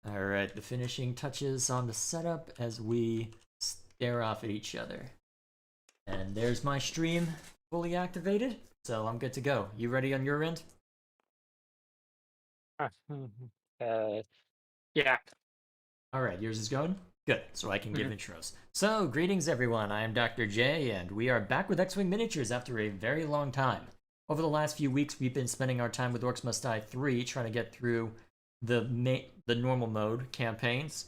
Alright, the finishing touches on the setup as we stare off at each other. And there's my stream fully activated, so I'm good to go. You ready on your end? Uh, yeah. Alright, yours is going? Good, so I can give Mhm. intros. So, greetings everyone, I am Dr. J, and we are back with X-Wing Miniatures after a very long time. Over the last few weeks, we've been spending our time with Orcs Must Die 3, trying to get through the normal mode campaigns,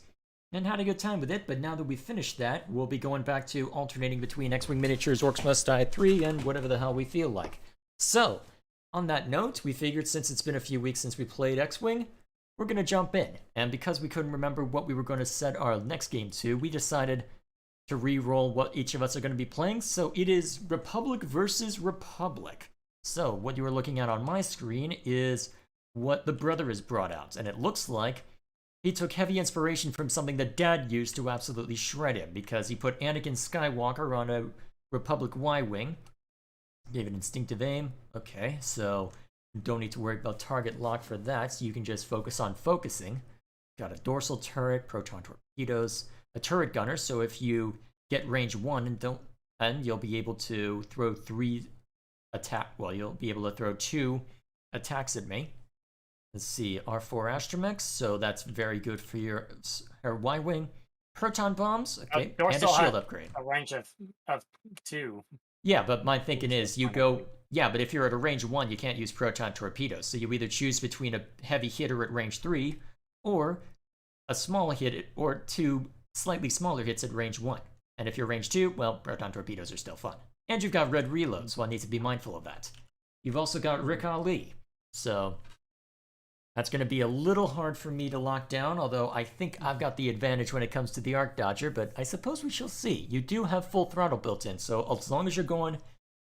and had a good time with it, but now that we've finished that, we'll be going back to alternating between X-Wing Miniatures, Orcs Must Die 3, and whatever the hell we feel like. So, on that note, we figured since it's been a few weeks since we played X-Wing, we're going to jump in. And because we couldn't remember what we were going to set our next game to, we decided to re-roll what each of us are going to be playing. So it is Republic versus Republic. So what you are looking at on my screen is what the brother has brought out. And it looks like he took heavy inspiration from something that Dad used to absolutely shred him, because he put Anakin Skywalker on a Republic Y-Wing. Gave it instinctive aim. Okay, so don't need to worry about target lock for that, so you can just focus on focusing. Got a dorsal turret, proton torpedoes, a turret gunner, so if you get range 1 and you'll be able to throw 3 you'll be able to throw 2 attacks at me. Let's see, R4 astromechs, so that's very good for your Y-Wing. Proton bombs, okay, and a shield upgrade. A range of 2. Yeah, but my thinking is you go... Yeah, but if you're at a range 1, you can't use proton torpedoes. So you either choose between a heavy hitter at range 3 or a small hit or 2 slightly smaller hits at range 1. And if you're range 2, well, proton torpedoes are still fun. And you've got red reloads, so I need to be mindful of that. You've also got Rick Ali. So that's going to be a little hard for me to lock down, although I think I've got the advantage when it comes to the Arc Dodger, but I suppose we shall see. You do have full throttle built in, so as long as you're going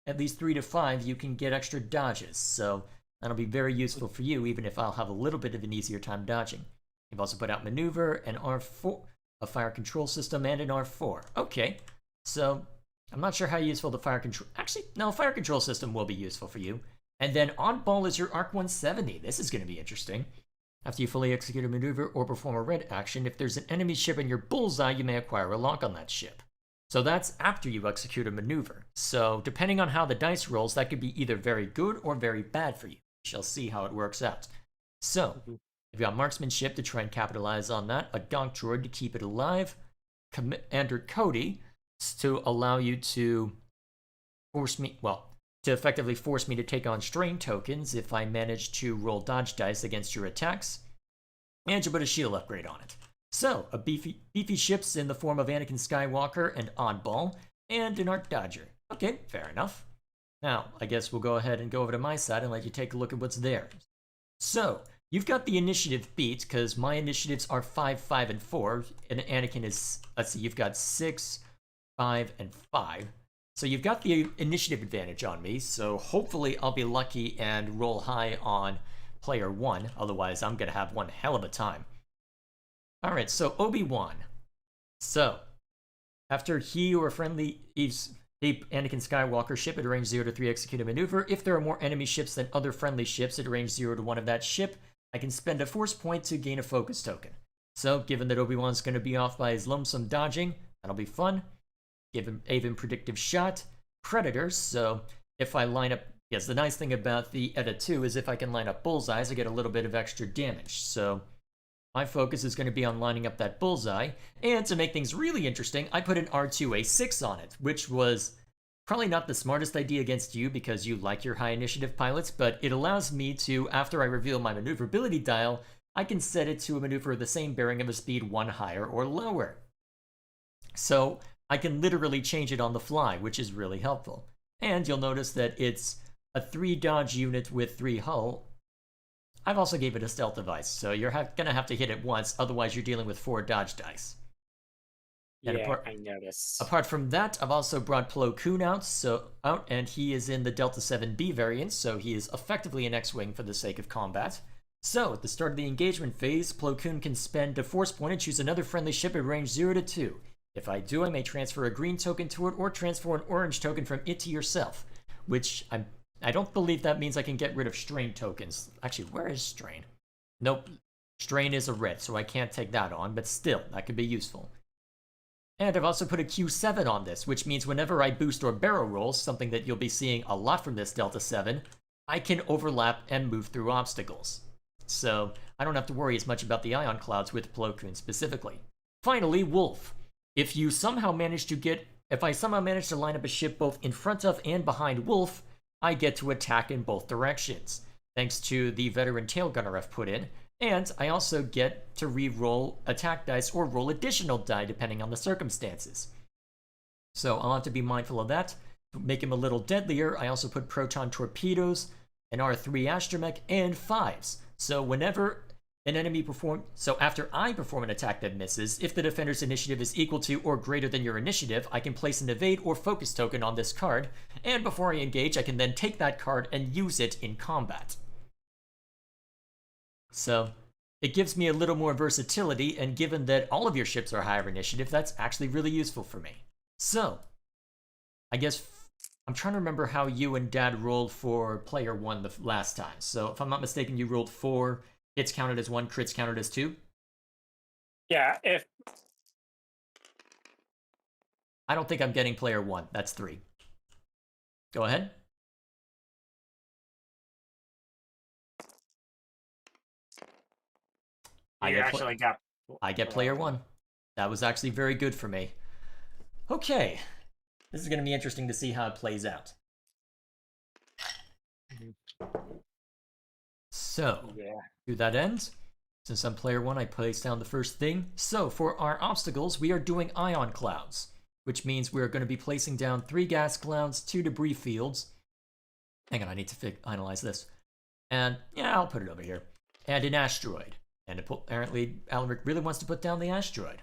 at least 3 to 5, you can get extra dodges, so that'll be very useful for you, even if I'll have a little bit of an easier time dodging. You've also put out Maneuver, an R4, a Fire Control System, and an R4. Okay, so I'm not sure how useful the Fire Control... Actually, no, Fire Control System will be useful for you. And then Oddball is your Arc 170. This is going to be interesting. After you fully execute a maneuver or perform a red action, if there's an enemy ship in your bullseye, you may acquire a lock on that ship. So that's after you execute a maneuver. So depending on how the dice rolls, that could be either very good or very bad for you. We shall see how it works out. So, you've got marksmanship to try and capitalize on that, a donk droid to keep it alive, Commander Cody to allow you to to effectively force me to take on strain tokens if I manage to roll dodge dice against your attacks, and you put a shield upgrade on it. So, a beefy ships in the form of Anakin Skywalker and Oddball, and an Arc Dodger. Okay, fair enough. Now, I guess we'll go ahead and go over to my side and let you take a look at what's there. So, you've got the initiative beat, because my initiatives are 5, 5, and 4, and Anakin is, let's see, you've got 6, 5, and 5. So you've got the initiative advantage on me, so hopefully I'll be lucky and roll high on player 1, otherwise I'm going to have one hell of a time. Alright, so Obi-Wan. So, after he or a friendly Anakin Skywalker ship at range 0 to 3 execute a maneuver, if there are more enemy ships than other friendly ships at range 0 to 1 of that ship, I can spend a force point to gain a focus token. So, given that Obi-Wan's going to be off by his lonesome dodging, that'll be fun. Give him Avon Predictive Shot, Predators, so if I line up... Yes, the nice thing about the edit 2 is if I can line up bullseyes, I get a little bit of extra damage, so my focus is going to be on lining up that bullseye, and to make things really interesting, I put an R2A6 on it, which was probably not the smartest idea against you because you like your high initiative pilots, but it allows me to, after I reveal my maneuverability dial, I can set it to a maneuver of the same bearing of a speed 1 higher or lower. So I can literally change it on the fly, which is really helpful. And you'll notice that it's a 3 dodge unit with 3 hull. I've also gave it a stealth device, so you're going to have to hit it once, otherwise you're dealing with 4 dodge dice. And Yeah, I noticed. Apart from that, I've also brought Plo Koon out, and he is in the Delta 7B variant, so he is effectively an X-Wing for the sake of combat. So, at the start of the engagement phase, Plo Koon can spend a force point and choose another friendly ship at range 0 to 2. If I do, I may transfer a green token to it or transfer an orange token from it to yourself, which I don't believe that means I can get rid of strain tokens. Actually, where is strain? Nope. Strain is a red, so I can't take that on, but still, that could be useful. And I've also put a Q7 on this, which means whenever I boost or barrel roll, something that you'll be seeing a lot from this Delta 7, I can overlap and move through obstacles. So I don't have to worry as much about the ion clouds with Plo Koon specifically. Finally, Wolf. If I somehow manage to line up a ship both in front of and behind Wolf, I get to attack in both directions, thanks to the veteran tail gunner I've put in, and I also get to re-roll attack dice or roll additional die depending on the circumstances. So I'll have to be mindful of that. To make him a little deadlier, I also put proton torpedoes, an R3 astromech, and 5s. So after I perform an attack that misses, if the defender's initiative is equal to or greater than your initiative, I can place an evade or focus token on this card, and before I engage, I can then take that card and use it in combat. So it gives me a little more versatility, and given that all of your ships are higher initiative, that's actually really useful for me. So I guess I'm trying to remember how you and Dad rolled for player 1 the last time. So if I'm not mistaken, you rolled 4, hits counted as 1, crits counted as 2? Yeah, I don't think I'm getting player 1. That's 3. Go ahead. I get player 1. That was actually very good for me. Okay. This is going to be interesting to see how it plays out. So, to that end, since I'm player 1, I place down the first thing. So, for our obstacles, we are doing ion clouds, which means we're going to be placing down 3 gas clouds, 2 debris fields. Hang on, I need to analyze this. And, yeah, I'll put it over here. And an asteroid. And apparently, Alaric really wants to put down the asteroid.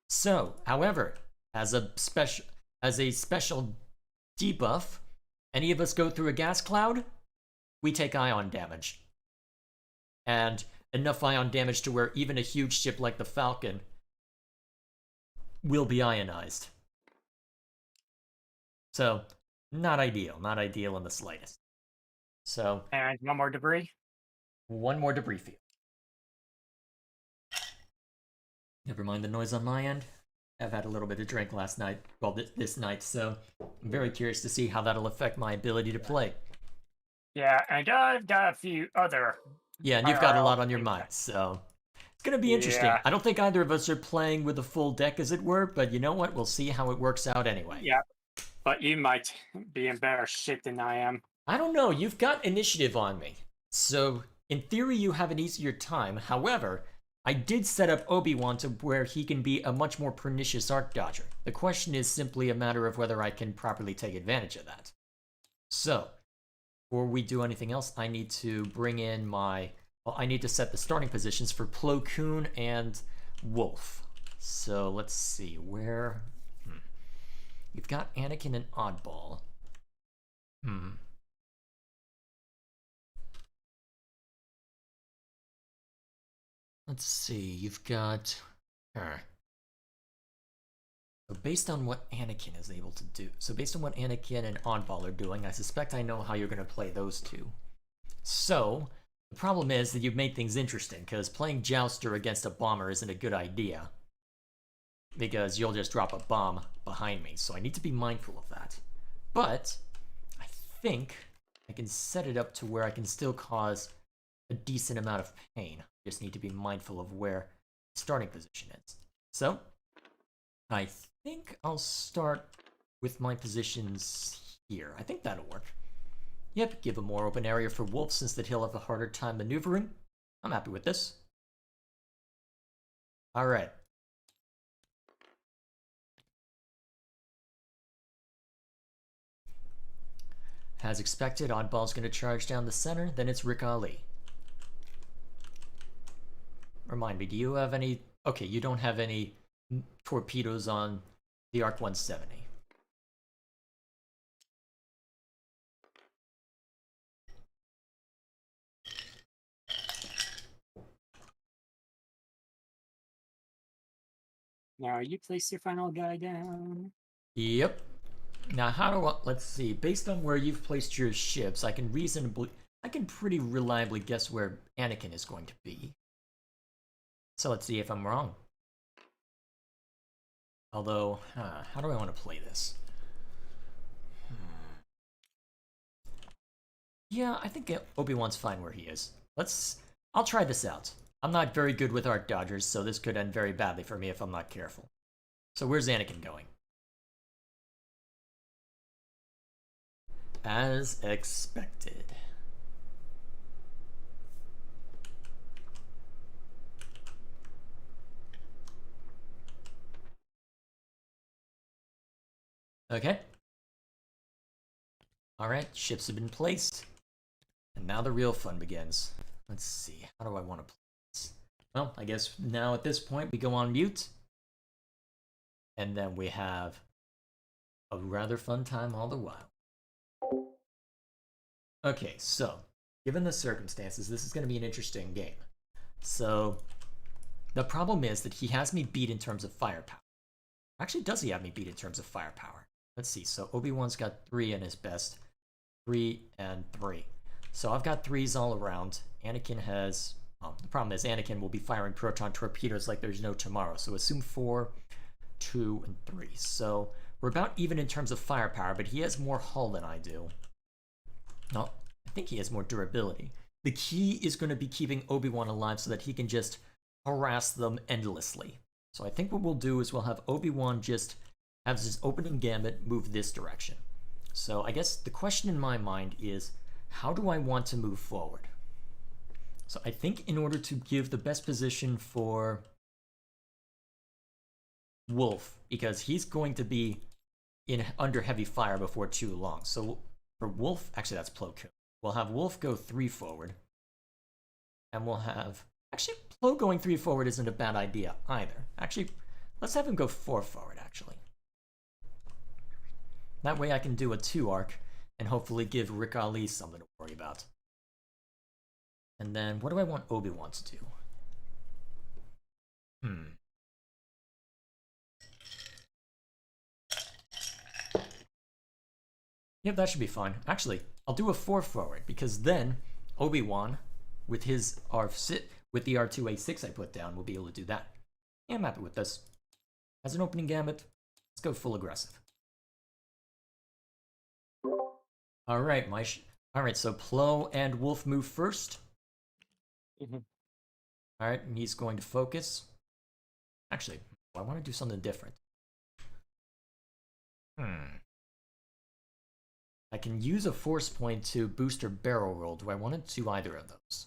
So, however, as a special debuff, any of us go through a gas cloud, we take ion damage. And enough ion damage to where even a huge ship like the Falcon will be ionized. So, not ideal. Not ideal in the slightest. So, and one more debris? One more debris field. Never mind the noise on my end. I've had a little bit of drink last night, well, this night, so I'm very curious to see how that'll affect my ability to play. Yeah, and I've got a few other... Yeah, and you've got a lot on your mind, so it's going to be interesting. Yeah. I don't think either of us are playing with a full deck, as it were, but you know what? We'll see how it works out anyway. Yeah, but you might be in better shape than I am. I don't know. You've got initiative on me, so in theory you have an easier time. However, I did set up Obi-Wan to where he can be a much more pernicious arc dodger. The question is simply a matter of whether I can properly take advantage of that. So, before we do anything else, I need to bring in I need to set the starting positions for Plo Koon and Wolf. So, let's see, where... You've got Anakin and Oddball. Let's see, you've got... So based on what Anakin is able to do, based on what Anakin and Oddball are doing, I suspect I know how you're going to play those two. So, the problem is that you've made things interesting, because playing Jouster against a bomber isn't a good idea. Because you'll just drop a bomb behind me, so I need to be mindful of that. But, I think I can set it up to where I can still cause a decent amount of pain. Just need to be mindful of where the starting position is. So, I think I'll start with my positions here. I think that'll work. Yep, give a more open area for Wolf since that he'll have a harder time maneuvering. I'm happy with this. Alright. As expected, Oddball's going to charge down the center, then it's Rick Ali. Remind me, do you have any... Okay, you don't have any torpedoes on the Arc 170. Now, you place your final guy down. Yep. Now, how do I... Let's see. Based on where you've placed your ships, I can I can pretty reliably guess where Anakin is going to be. So let's see if I'm wrong. Although, how do I want to play this? Yeah, I think Obi-Wan's fine where he is. I'll try this out. I'm not very good with arc dodgers, so this could end very badly for me if I'm not careful. So where's Anakin going? As expected. Okay. Alright, ships have been placed. And now the real fun begins. Let's see, how do I want to play this? Well, I guess now at this point we go on mute. And then we have a rather fun time all the while. Okay, so, given the circumstances, this is going to be an interesting game. So, the problem is that he has me beat in terms of firepower. Actually, does he have me beat in terms of firepower? Let's see, so Obi-Wan's got 3 in his best. 3 and 3. So I've got 3s all around. Anakin has... Well, the problem is Anakin will be firing proton torpedoes like there's no tomorrow. So assume 4, 2, and 3. So we're about even in terms of firepower, but he has more hull than I do. No, I think he has more durability. The key is going to be keeping Obi-Wan alive so that he can just harass them endlessly. So I think what we'll do is we'll have Obi-Wan just have his opening gambit move this direction. So I guess the question in my mind is, how do I want to move forward? So I think in order to give the best position for Wolf, because he's going to be under heavy fire before too long. So for Wolf, actually that's Plo Koon. We'll have Wolf go 3 forward. And we'll have... Actually, Plo going 3 forward isn't a bad idea either. Actually, let's have him go 4 forward, actually. That way I can do a 2 arc and hopefully give Rick Ali something to worry about. And then, what do I want Obi-Wan to do? Yep, that should be fine. Actually, I'll do a 4 forward, because then Obi-Wan, with his with the R2A6 I put down, will be able to do that. Yeah, I'm happy with this. As an opening gambit, let's go full aggressive. Alright, Alright, so Plo and Wolf move first. Alright, and he's going to focus. Actually, I want to do something different. I can use a force point to boost or barrel roll. Do I want to do either of those?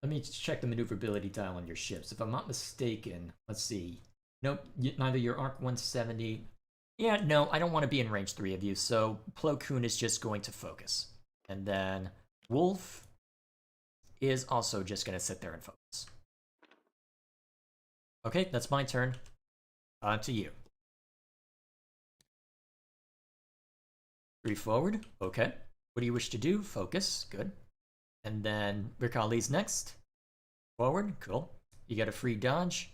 Let me check the maneuverability dial on your ships. If I'm not mistaken, let's see. Nope, neither your Arc 170... Yeah, no, I don't want to be in range 3 of you, so Plo Koon is just going to focus. And then Wolf is also just going to sit there and focus. Okay, that's my turn. On to you. 3 forward, okay. What do you wish to do? Focus, good. And then Rick Ali's next. Forward, cool. You get a free dodge.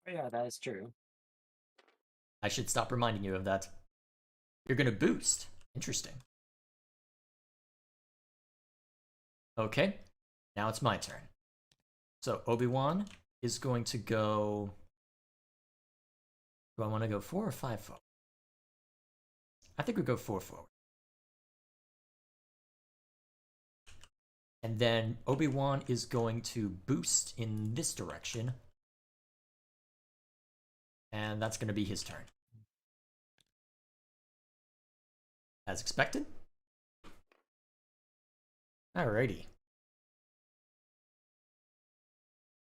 Yeah, that is true. I should stop reminding you of that. You're gonna boost. Interesting. Okay, now it's my turn. So Obi-Wan is going to go... Do I want to go 4 or 5 forward? I think we go 4 forward. And then Obi-Wan is going to boost in this direction. And that's going to be his turn. As expected. Alrighty.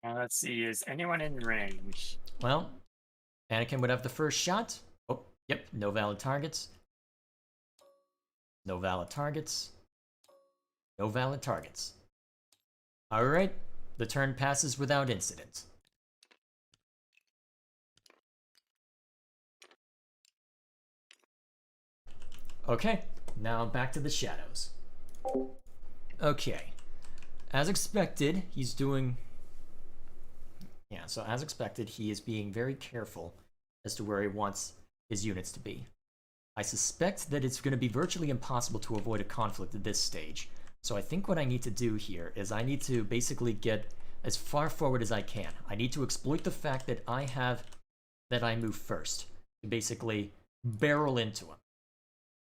Now let's see, is anyone in range? Well, Anakin would have the first shot. Oh, yep, no valid targets. No valid targets. No valid targets. Alright, the turn passes without incident. Okay, now back to the shadows. Okay, as expected, he's doing... Yeah, so as expected, he is being very careful as to where he wants his units to be. I suspect that it's going to be virtually impossible to avoid a conflict at this stage. So I think what I need to do here is I need to basically get as far forward as I can. I need to exploit the fact that I move first to basically barrel into him.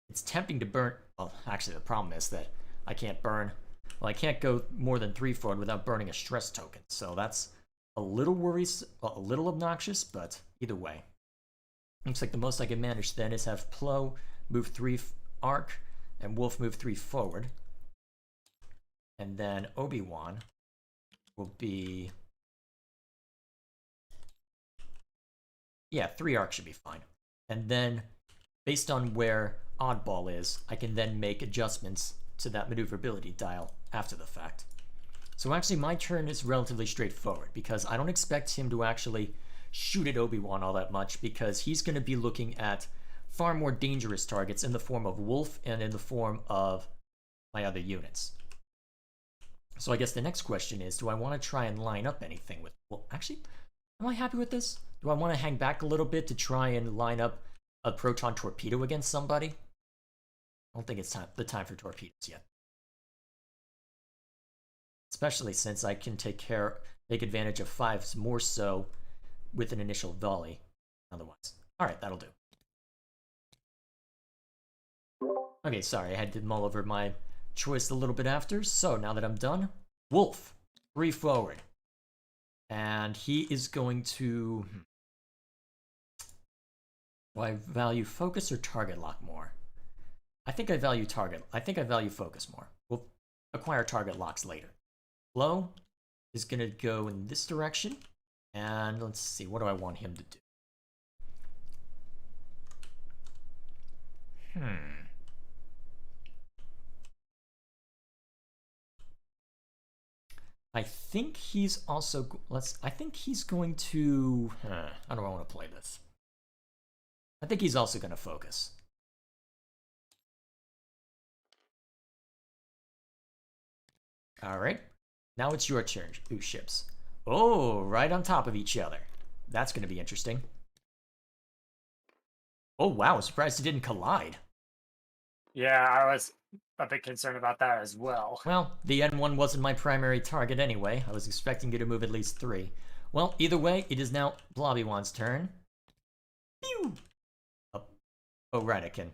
It's tempting to burn. Well, actually, the problem is that I can't burn. Well, I can't go more than 3 forward without burning a stress token. So that's a little worrisome, a little obnoxious, but either way. Looks like the most I can manage then is have Plo move 3 arc and Wolf move 3 forward. And then Obi-Wan will be... Yeah, 3 arc should be fine. And then, based on where Oddball is, I can then make adjustments to that maneuverability dial after the fact. So actually my turn is relatively straightforward because I don't expect him to actually shoot at Obi-Wan all that much because he's going to be looking at far more dangerous targets in the form of Wolf and in the form of my other units. So I guess the next question is, do I want to try and line up anything with... Well, actually, am I happy with this? Do I want to hang back a little bit to try and line up a proton torpedo against somebody? I don't think it's the time for torpedoes yet. Especially since I can take advantage of 5s more so with an initial volley otherwise. Alright, that'll do. Okay, sorry, I had to mull over my choice a little bit after. So now that I'm done, Wolf, 3 forward. And he is going to... Do I value focus or target lock more? I think I value focus more. We'll acquire target locks later. Plo is going to go in this direction. And let's see, what do I want him to do? I think he's also... I think he's going to... How do I want to play this? I think he's also going to focus. Alright. Now it's your turn, ships. Oh, right on top of each other. That's going to be interesting. Oh, wow. Surprised it didn't collide. Yeah, I was a bit concerned about that as well. Well, the N1 wasn't my primary target anyway. I was expecting you to move at least 3. Well, either way, it is now Obi-Wan's turn. Pew! Oh, right, I can.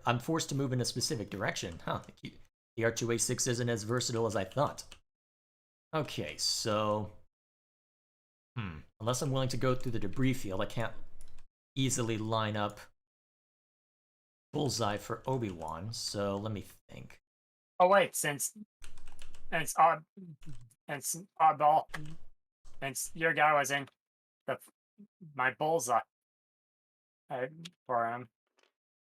I'm forced to move in a specific direction. The R2A6 isn't as versatile as I thought. Okay, so... Unless I'm willing to go through the debris field, I can't easily line up bullseye for Obi-Wan, so let me think. Oh wait, since Oddball, since your guy was in my bullseye for him.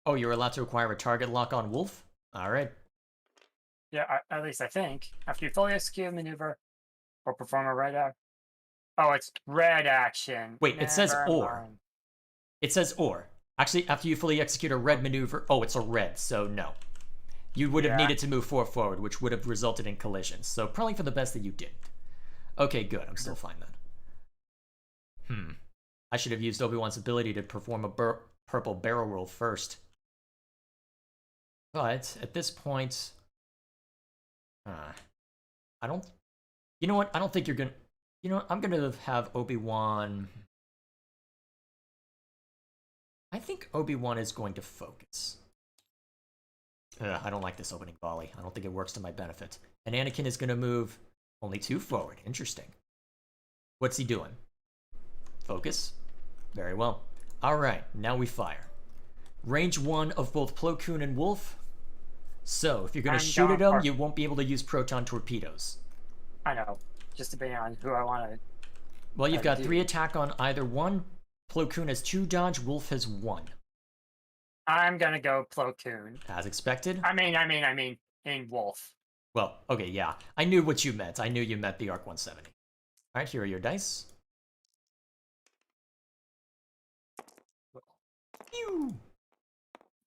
Oh, you're allowed to acquire a target lock on Wolf? Alright. Yeah, at least I think. After you fully execute a maneuver or perform a red action. Oh, it's red action. Wait, it says or. Mind. It says or. Actually, after you fully execute a red maneuver... Oh, it's a red, so no. You would have needed to move 4 forward, which would have resulted in collisions. So probably for the best that you didn't. Okay, good. I'm still fine then. I should have used Obi-Wan's ability to perform a purple barrel roll first. But at this point... I don't... You know what? I don't think you're gonna... You know what? I'm gonna have Obi-Wan... I think Obi-Wan is going to focus. I don't like this opening volley. I don't think it works to my benefit. And Anakin is gonna move only 2 forward. Interesting. What's he doing? Focus. Very well. Alright, now we fire. Range 1 of both Plo Koon and Wolf. So, if you're going to shoot at them, you won't be able to use proton torpedoes. I know. Just depending on who I want to... Well, you've got 3 attack on either one. Plo Koon has 2 dodge, Wolf has 1. I'm going to go Plo Koon. As expected? I mean, in Wolf. Well, okay, yeah. I knew what you meant. I knew you meant the Arc 170. Alright, here are your dice. Pew!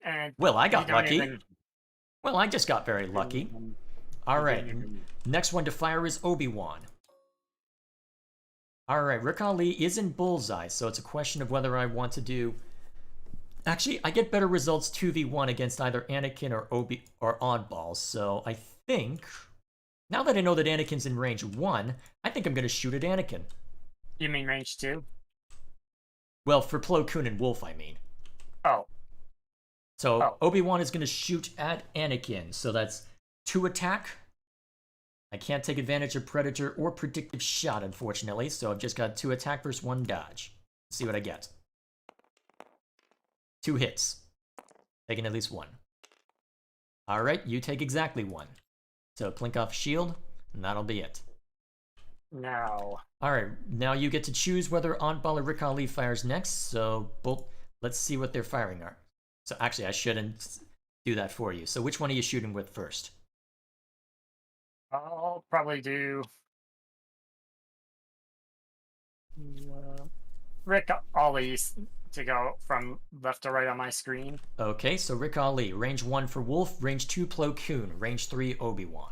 And well, I got lucky. Well, I just got very lucky. Alright, next one to fire is Obi-Wan. Alright, Rick Ali is in bullseye, so it's a question of whether I want to do Actually, I get better results 2v1 against either Anakin or Obi or Oddball, so I think now that I know that Anakin's in range 1, I think I'm gonna shoot at Anakin. You mean range 2? Well, for Plo Koon and Wolf, I mean. Oh. So Oh. Obi-Wan is gonna shoot at Anakin, so that's 2 attack. I can't take advantage of Predator or Predictive Shot, unfortunately, so I've just got 2 attack versus 1 dodge. Let's see what I get. 2 hits. Taking at least 1. Alright, you take exactly 1. So clink off shield, and that'll be it. No. Alright, now you get to choose whether Oddball or Rick Ali fires next, so let's see what they're firing are. So actually, I shouldn't do that for you. So which one are you shooting with first? I'll probably do Rick Ollie's to go from left to right on my screen. Okay, so Rick Ali, range 1 for Wolf, range 2 Plo Koon, range 3 Obi-Wan.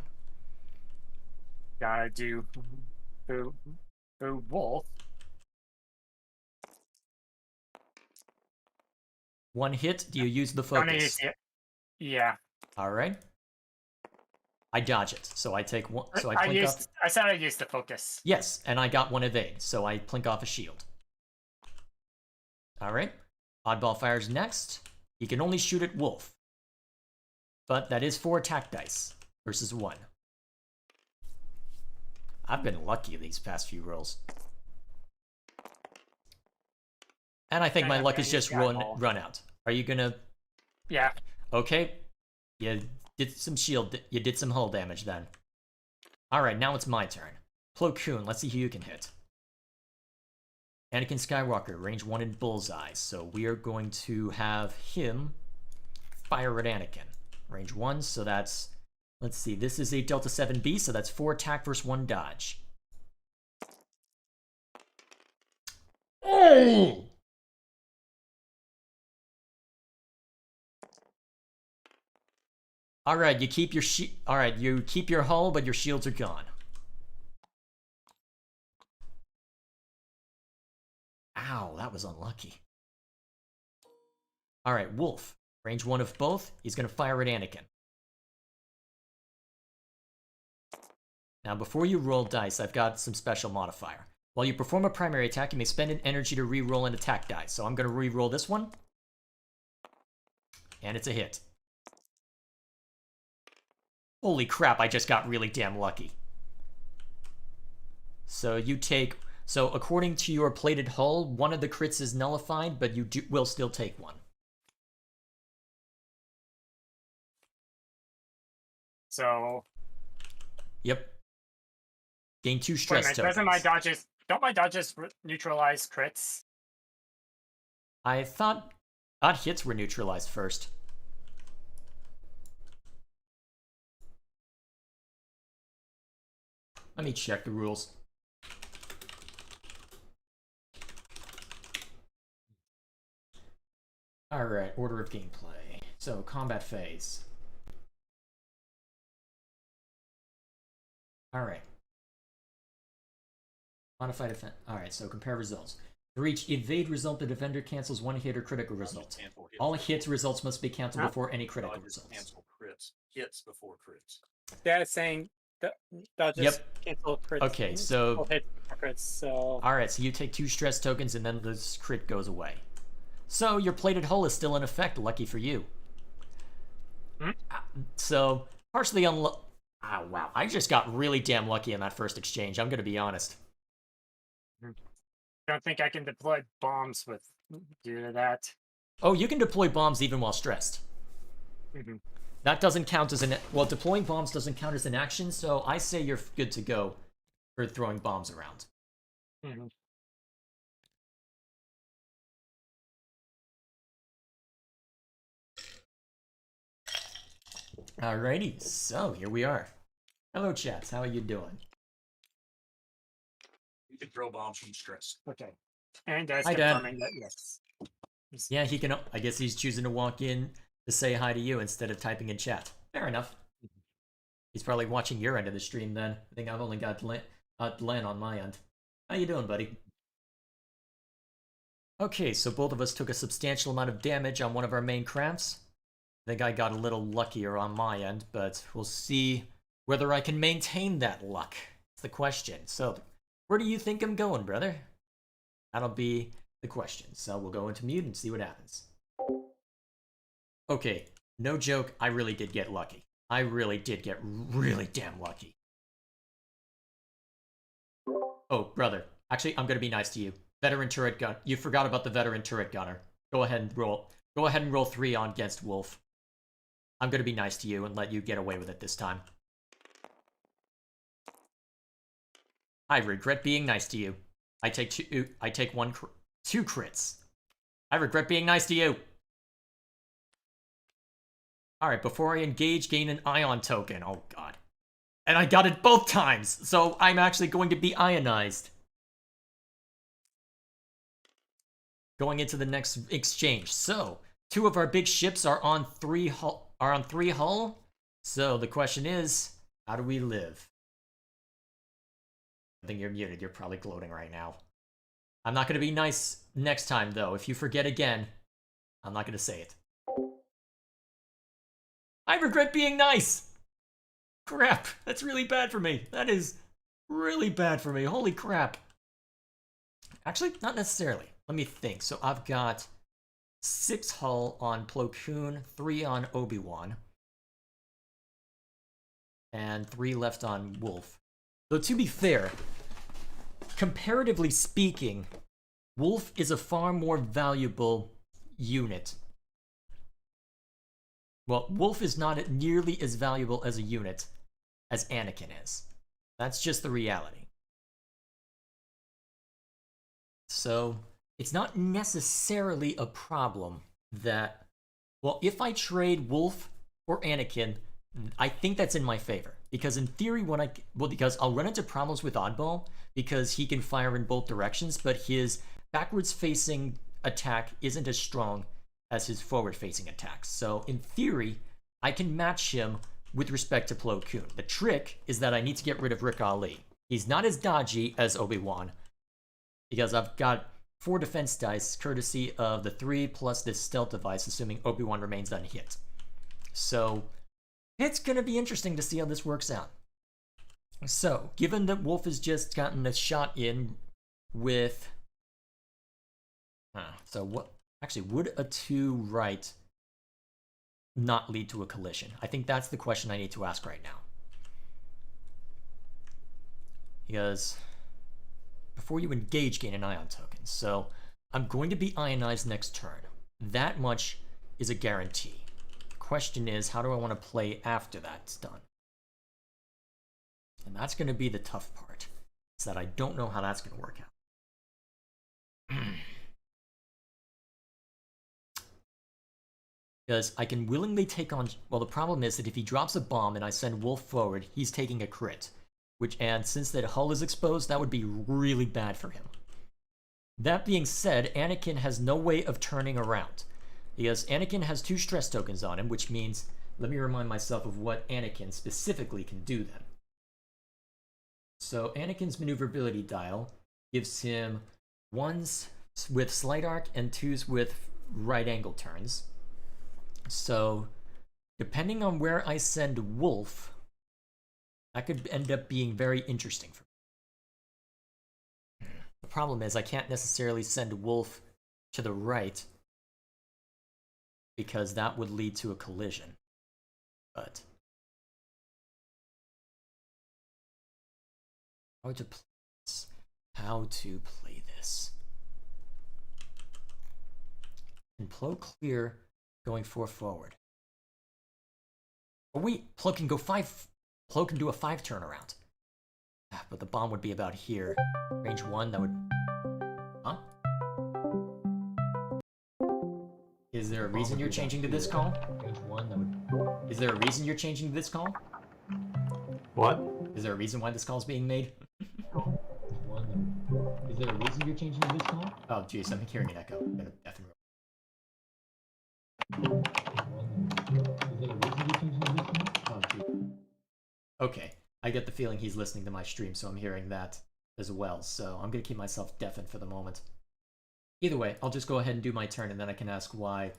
Gotta do Wolf. 1 hit, do you use the Gonna focus? use it. Yeah. Alright. I dodge it, so I take 1, so I plink off... I said I used the focus. Yes, and I got 1 evade, so I plink off a shield. Alright. Oddball fires next. He can only shoot at Wolf. But that is 4 attack dice versus 1. I've been lucky these past few rolls. And I think my luck is just run out. Are you gonna... Yeah. Okay. You did some shield... You did some hull damage then. Alright, now it's my turn. Plo Koon, let's see who you can hit. Anakin Skywalker, range 1 in Bullseye. So we are going to have him fire at Anakin. Range 1, so that's... Let's see, this is a Delta 7B, so that's 4 attack versus 1 dodge. Oh! Alright, you keep your hull, but your shields are gone. Ow, that was unlucky. Alright, Wolf. Range 1 of both. He's gonna fire at Anakin. Now, before you roll dice, I've got some special modifier. While you perform a primary attack, you may spend an energy to re-roll an attack die. So I'm gonna re-roll this one. And it's a hit. Holy crap, I just got really damn lucky. So you take... So according to your plated hull, 1 of the crits is nullified, but you will still take 1. So... Yep. Gain 2 stress tokens. Doesn't my dodges... Don't my dodges neutralize crits? I thought odd hits were neutralized first. Let me check the rules. Alright, order of gameplay. So, combat phase. Alright. Modified defense. Alright, so compare results. For each evade result, the defender cancels 1 hit or critical result. All hits results must be canceled before any critical results. Cancel crits. Hits before crits. Yeah, it's saying dodges cancel crits. Okay, so... Hit crits, so... Alright, so you take 2 stress tokens and then this crit goes away. So your plated hull is still in effect, lucky for you. So, partially unlucky... Oh, wow. I just got really damn lucky in that first exchange, I'm gonna be honest. Don't think I can deploy bombs with due to that. Oh, you can deploy bombs even while stressed. That doesn't count as an... Well, deploying bombs doesn't count as an action, so I say you're good to go for throwing bombs around. Alrighty, so here we are. Hello, chats. How are you doing? You can throw bombs from stress. Okay. And Dad's Hi, Dad. confirming that yes. Yeah, he can... I guess he's choosing to walk in to say hi to you instead of typing in chat. Fair enough. He's probably watching your end of the stream then. I think I've only got Glenn on my end. How you doing, buddy? Okay, so both of us took a substantial amount of damage on one of our main crafts. I think I got a little luckier on my end, but we'll see whether I can maintain that luck. It's the question. So, where do you think I'm going, brother? That'll be the question. So we'll go into mute and see what happens. Okay, no joke, I really did get lucky. I really did get really damn lucky. Oh, brother. Actually, I'm gonna be nice to you. Veteran turret gun. You forgot about the veteran turret gunner. Go ahead and roll. Go ahead and roll 3 on against Wolf. I'm gonna be nice to you and let you get away with it this time. I regret being nice to you. I take 2 crits. I regret being nice to you. Alright, before I engage, gain an ion token. Oh god. And I got it both times, so I'm actually going to be ionized. Going into the next exchange. So, 2 of our big ships are on 3 hull. So the question is, how do we live? I think you're muted. You're probably gloating right now. I'm not going to be nice next time, though. If you forget again, I'm not going to say it. I regret being nice! Crap, that's really bad for me. That is really bad for me. Holy crap. Actually, not necessarily. Let me think. So I've got 6 hull on Plo Koon, 3 on Obi-Wan, and 3 left on Wolf. Though to be fair, comparatively speaking, Wolf is a far more valuable unit. Well, Wolf is not nearly as valuable as a unit as Anakin is. That's just the reality. So, it's not necessarily a problem that, well, if I trade Wolf or Anakin, I think that's in my favor. Because in theory, because I'll run into problems with Oddball, because he can fire in both directions, but his backwards-facing attack isn't as strong as his forward-facing attacks. So, in theory, I can match him with respect to Plo Koon. The trick is that I need to get rid of Rick Ali. He's not as dodgy as Obi-Wan, because I've got 4 defense dice, courtesy of the 3 plus this stealth device, assuming Obi-Wan remains unhit. So, it's going to be interesting to see how this works out. So, given that Wolf has just gotten a shot in with... so what... Actually, would a 2 right not lead to a collision? I think that's the question I need to ask right now. Because before you engage, gain an ion token. So I'm going to be ionized next turn. That much is a guarantee. The question is, how do I want to play after that's done? And that's going to be the tough part. Is that I don't know how that's going to work out. Because I can willingly take on... Well, the problem is that if he drops a bomb and I send Wolf forward, he's taking a crit. And since that hull is exposed, that would be really bad for him. That being said, Anakin has no way of turning around. Because Anakin has 2 stress tokens on him, which means... Let me remind myself of what Anakin specifically can do then. So Anakin's maneuverability dial gives him 1s with slight arc and 2s with right angle turns. So, depending on where I send Wolf, that could end up being very interesting for me. The problem is I can't necessarily send Wolf to the right, because that would lead to a collision. But how to play this? How to play this? And Plo clear going 4 forward. Oh wait, Plo can go 5. Plo can do a 5 turnaround. But the bomb would be about here. Range 1, that would... Huh? Is there a reason you're changing to this call? Range 1, that would... Is there a reason you're changing to this call? What? Is there a reason why this call is being made? Is there a reason you're changing to this call? Oh jeez, I'm hearing an echo. I'm gonna definitely... Okay, I get the feeling he's listening to my stream, so I'm hearing that as well. So I'm going to keep myself deafened for the moment. Either way, I'll just go ahead and do my turn, and then I can ask why.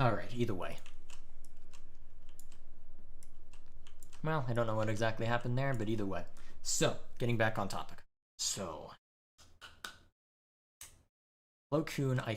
Alright, either way. Well, I don't know what exactly happened there, but either way. So, getting back on topic. So, Plo Koon, I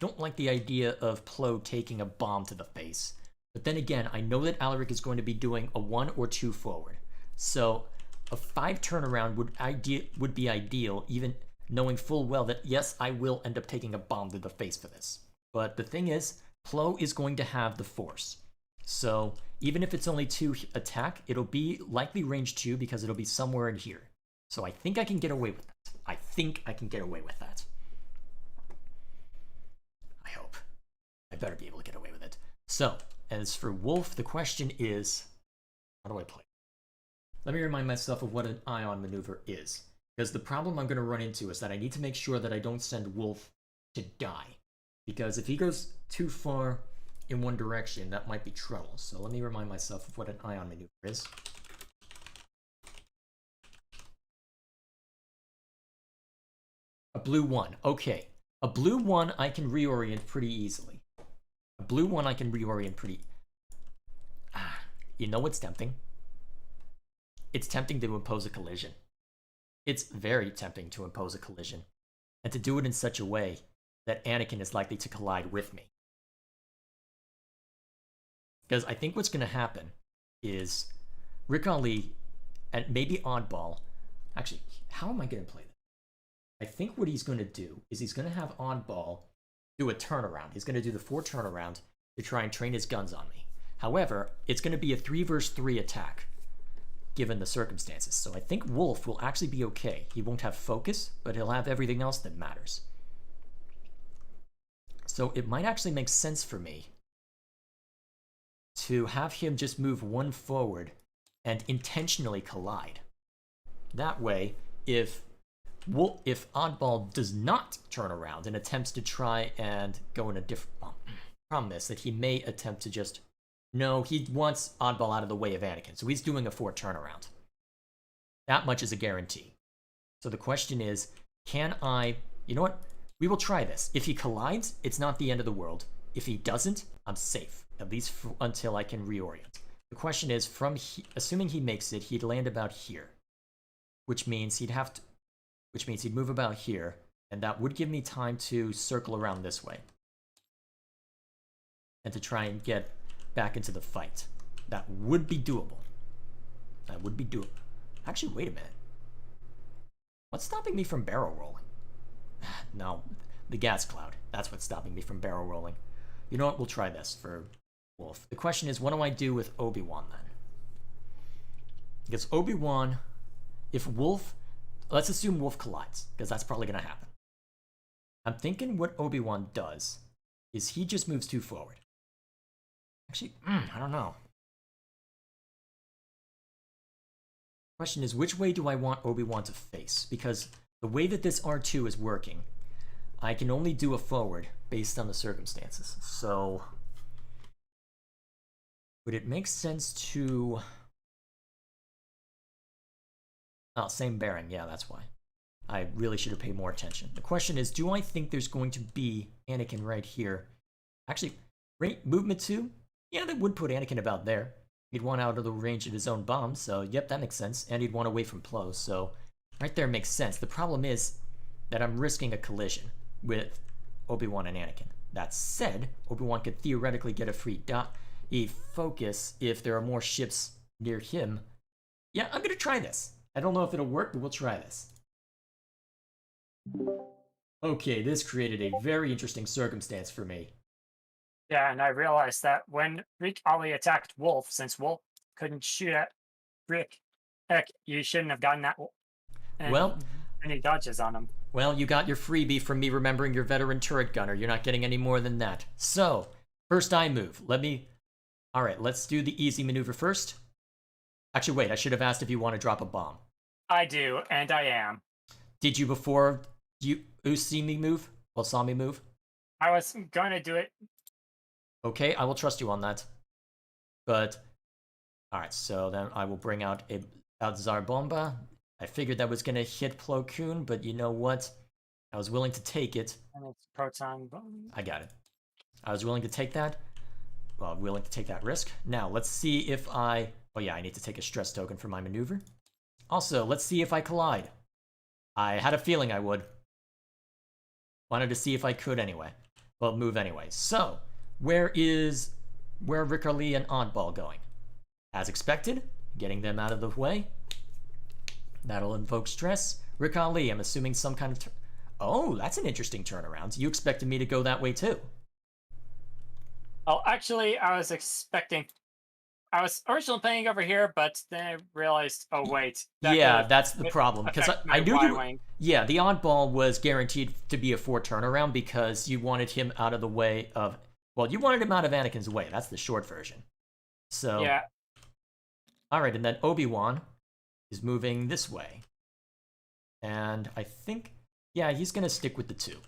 don't like the idea of Plo taking a bomb to the face. But then again, I know that Alaric is going to be doing a 1 or 2 forward. So, a 5 turnaround would be ideal, even knowing full well that yes, I will end up taking a bomb to the face for this. But the thing is, Plo is going to have the force. So, even if it's only 2 attack, it'll be likely range 2 because it'll be somewhere in here. So I think I can get away with that. I think I can get away with that. I hope. I better be able to get away with it. So, as for Wolf, the question is, how do I play? Let me remind myself of what an ion maneuver is. Because the problem I'm going to run into is that I need to make sure that I don't send Wolf to die. Because if he goes too far in one direction, that might be trouble. So let me remind myself of what an ion maneuver is. A blue 1. Okay. A blue 1 I can reorient pretty easily. A blue 1 I can reorient pretty... you know what's tempting? It's tempting to impose a collision. It's very tempting to impose a collision. And to do it in such a way that Anakin is likely to collide with me. Because I think what's going to happen is Rick Ali and maybe Oddball... Actually, how am I going to play this? I think what he's going to do is he's going to have Oddball do a turnaround. He's going to do the 4 turnaround to try and train his guns on me. However, it's going to be a 3 versus 3 attack, given the circumstances. So I think Wolf will actually be okay. He won't have focus, but he'll have everything else that matters. So it might actually make sense for me to have him just move 1 forward and intentionally collide. That way, if Oddball does not turn around and attempts to try and go in a different... problem is that he may attempt to just... No, he wants Oddball out of the way of Anakin, so he's doing a 4 turnaround. That much is a guarantee. So the question is, can I... You know what? We will try this. If he collides, it's not the end of the world. If he doesn't, I'm safe, at least until I can reorient. The question is, assuming he makes it, he'd land about here, which means he'd move about here, and that would give me time to circle around this way and to try and get back into the fight. That would be doable. That would be doable. Actually, wait a minute. What's stopping me from barrel rolling? No, the gas cloud. That's what's stopping me from barrel rolling. You know what? We'll try this for Wolf. The question is, what do I do with Obi-Wan then? Because Obi-Wan, if Wolf... Let's assume Wolf collides, because that's probably going to happen. I'm thinking what Obi-Wan does is he just moves 2 forward. Actually, I don't know. Question is, which way do I want Obi-Wan to face? Because the way that this R2 is working, I can only do a forward based on the circumstances. So, would it make sense to... Oh, same bearing. Yeah, that's why. I really should have paid more attention. The question is, do I think there's going to be Anakin right here? Actually, movement 2? Yeah, that would put Anakin about there. He'd want out of the range of his own bombs, so yep, that makes sense. And he'd want away from Plo, so right there makes sense. The problem is that I'm risking a collision with Obi-Wan and Anakin. That said, Obi-Wan could theoretically get a free focus if there are more ships near him. Yeah, I'm gonna try this. I don't know if it'll work, but we'll try this. Okay, this created a very interesting circumstance for me. Yeah, and I realized that when Rick Ali attacked Wolf, since Wolf couldn't shoot at Rick, heck, you shouldn't have gotten that. Well, any dodges on him. Well, you got your freebie from me remembering your veteran turret gunner. You're not getting any more than that. So, first I move. Let me All right, let's do the easy maneuver first. Actually, wait, I should have asked if you want to drop a bomb. I do, and I am. Did you before you see me move? Well, saw me move? I was going to do it. Okay, I will trust you on that. But, alright, so then I will bring out a Alzar Bomba. I figured that was going to hit Plo Koon, but you know what? I was willing to take it. And it's Proton Bomb. I got it. I was willing to take that. Well, willing to take that risk. Now, let's see if I... Oh yeah, I need to take a stress token for my maneuver. Also, let's see if I collide. I had a feeling I would. Wanted to see if I could anyway. Well, move anyway. So, where are Rick Arlee and Oddball going? As expected, getting them out of the way. That'll invoke stress. Rick Arlee, I'm assuming some kind of... Oh, that's an interesting turnaround. You expected me to go that way too. Well, actually, I was originally playing over here, but then I realized, oh wait. Yeah, that's the problem. Because I knew you... Y-wing. Yeah, the Oddball was guaranteed to be a 4 turnaround because you wanted him out of the way of... Well, you wanted him out of Anakin's way. That's the short version. So... Yeah. Alright, and then Obi-Wan is moving this way. And I think... Yeah, he's going to stick with the 2.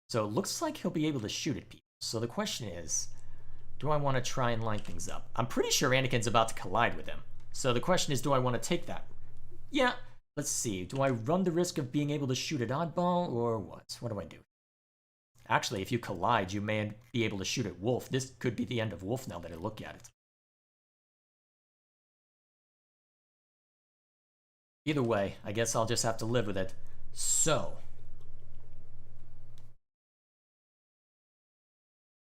So it looks like he'll be able to shoot at people. So the question is, do I want to try and line things up? I'm pretty sure Anakin's about to collide with him. So the question is, do I want to take that? Yeah, let's see. Do I run the risk of being able to shoot at Oddball, or what? What do I do? Actually, if you collide, you may be able to shoot at Wolf. This could be the end of Wolf now that I look at it. Either way, I guess I'll just have to live with it. So...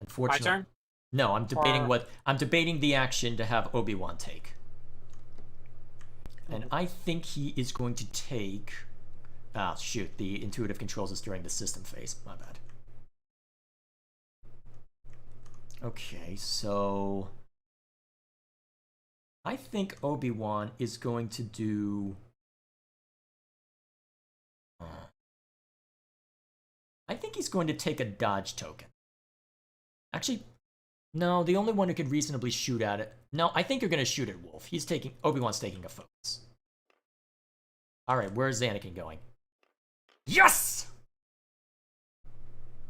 Unfortunately, My turn? no. I'm debating the action to have Obi-Wan take, and I think he is going to take. Ah, shoot! The intuitive controls is during the system phase. My bad. Okay, so I think Obi-Wan is going to do. I think he's going to take a dodge token. Actually, no, the only one who could reasonably shoot at it... No, I think you're going to shoot at Wolf. Obi-Wan's taking a focus. Alright, where's Anakin going? Yes!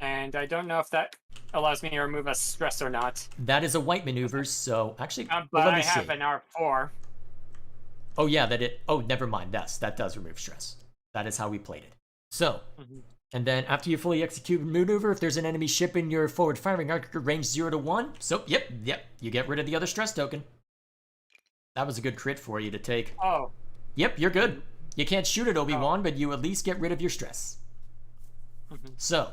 And I don't know if that allows me to remove a stress or not. That is a white maneuver, so... Actually, But well, let I me have see. an R4. Oh, yeah, Oh, never mind. That does remove stress. That is how we played it. So... And then after you fully execute a maneuver, if there's an enemy ship in your forward firing arc, range 0 to 1. So, yep, you get rid of the other stress token. That was a good crit for you to take. Oh. Yep, you're good. You can't shoot at Obi-Wan, but you at least get rid of your stress. So,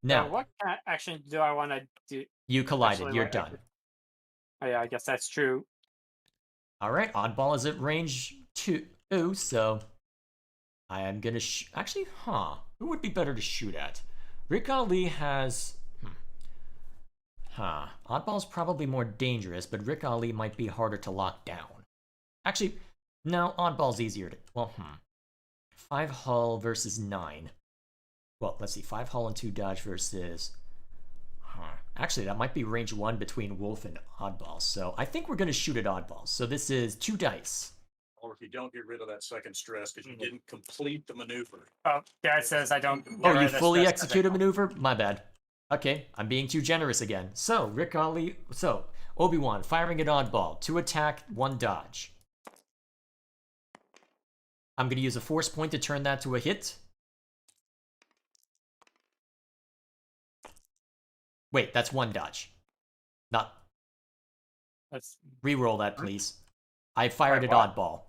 now... what kind of action do I want to do? You collided. Actually, You're wait, done. Oh yeah, I guess that's true. Alright, Oddball is at range 2, so... I am gonna actually, who would be better to shoot at? Rick Arlee has... Oddball's probably more dangerous, but Rick Arlee might be harder to lock down. Actually, no, Oddball's easier to... Well, 5 hull versus 9. Well, let's see, 5 hull and 2 dodge versus... Actually, that might be range 1 between Wolf and Oddball, so I think we're gonna shoot at Oddball. So this is 2 dice. Or if you don't get rid of that second stress because you didn't complete the maneuver. Oh, yeah, it says I don't. Oh, you fully execute a maneuver? My bad. Okay, I'm being too generous again. So, Obi-Wan firing at Oddball. 2 attack, 1 dodge. I'm going to use a force point to turn that to a hit. Wait, that's 1 dodge. Not. Let's reroll that, please. I fired at Oddball.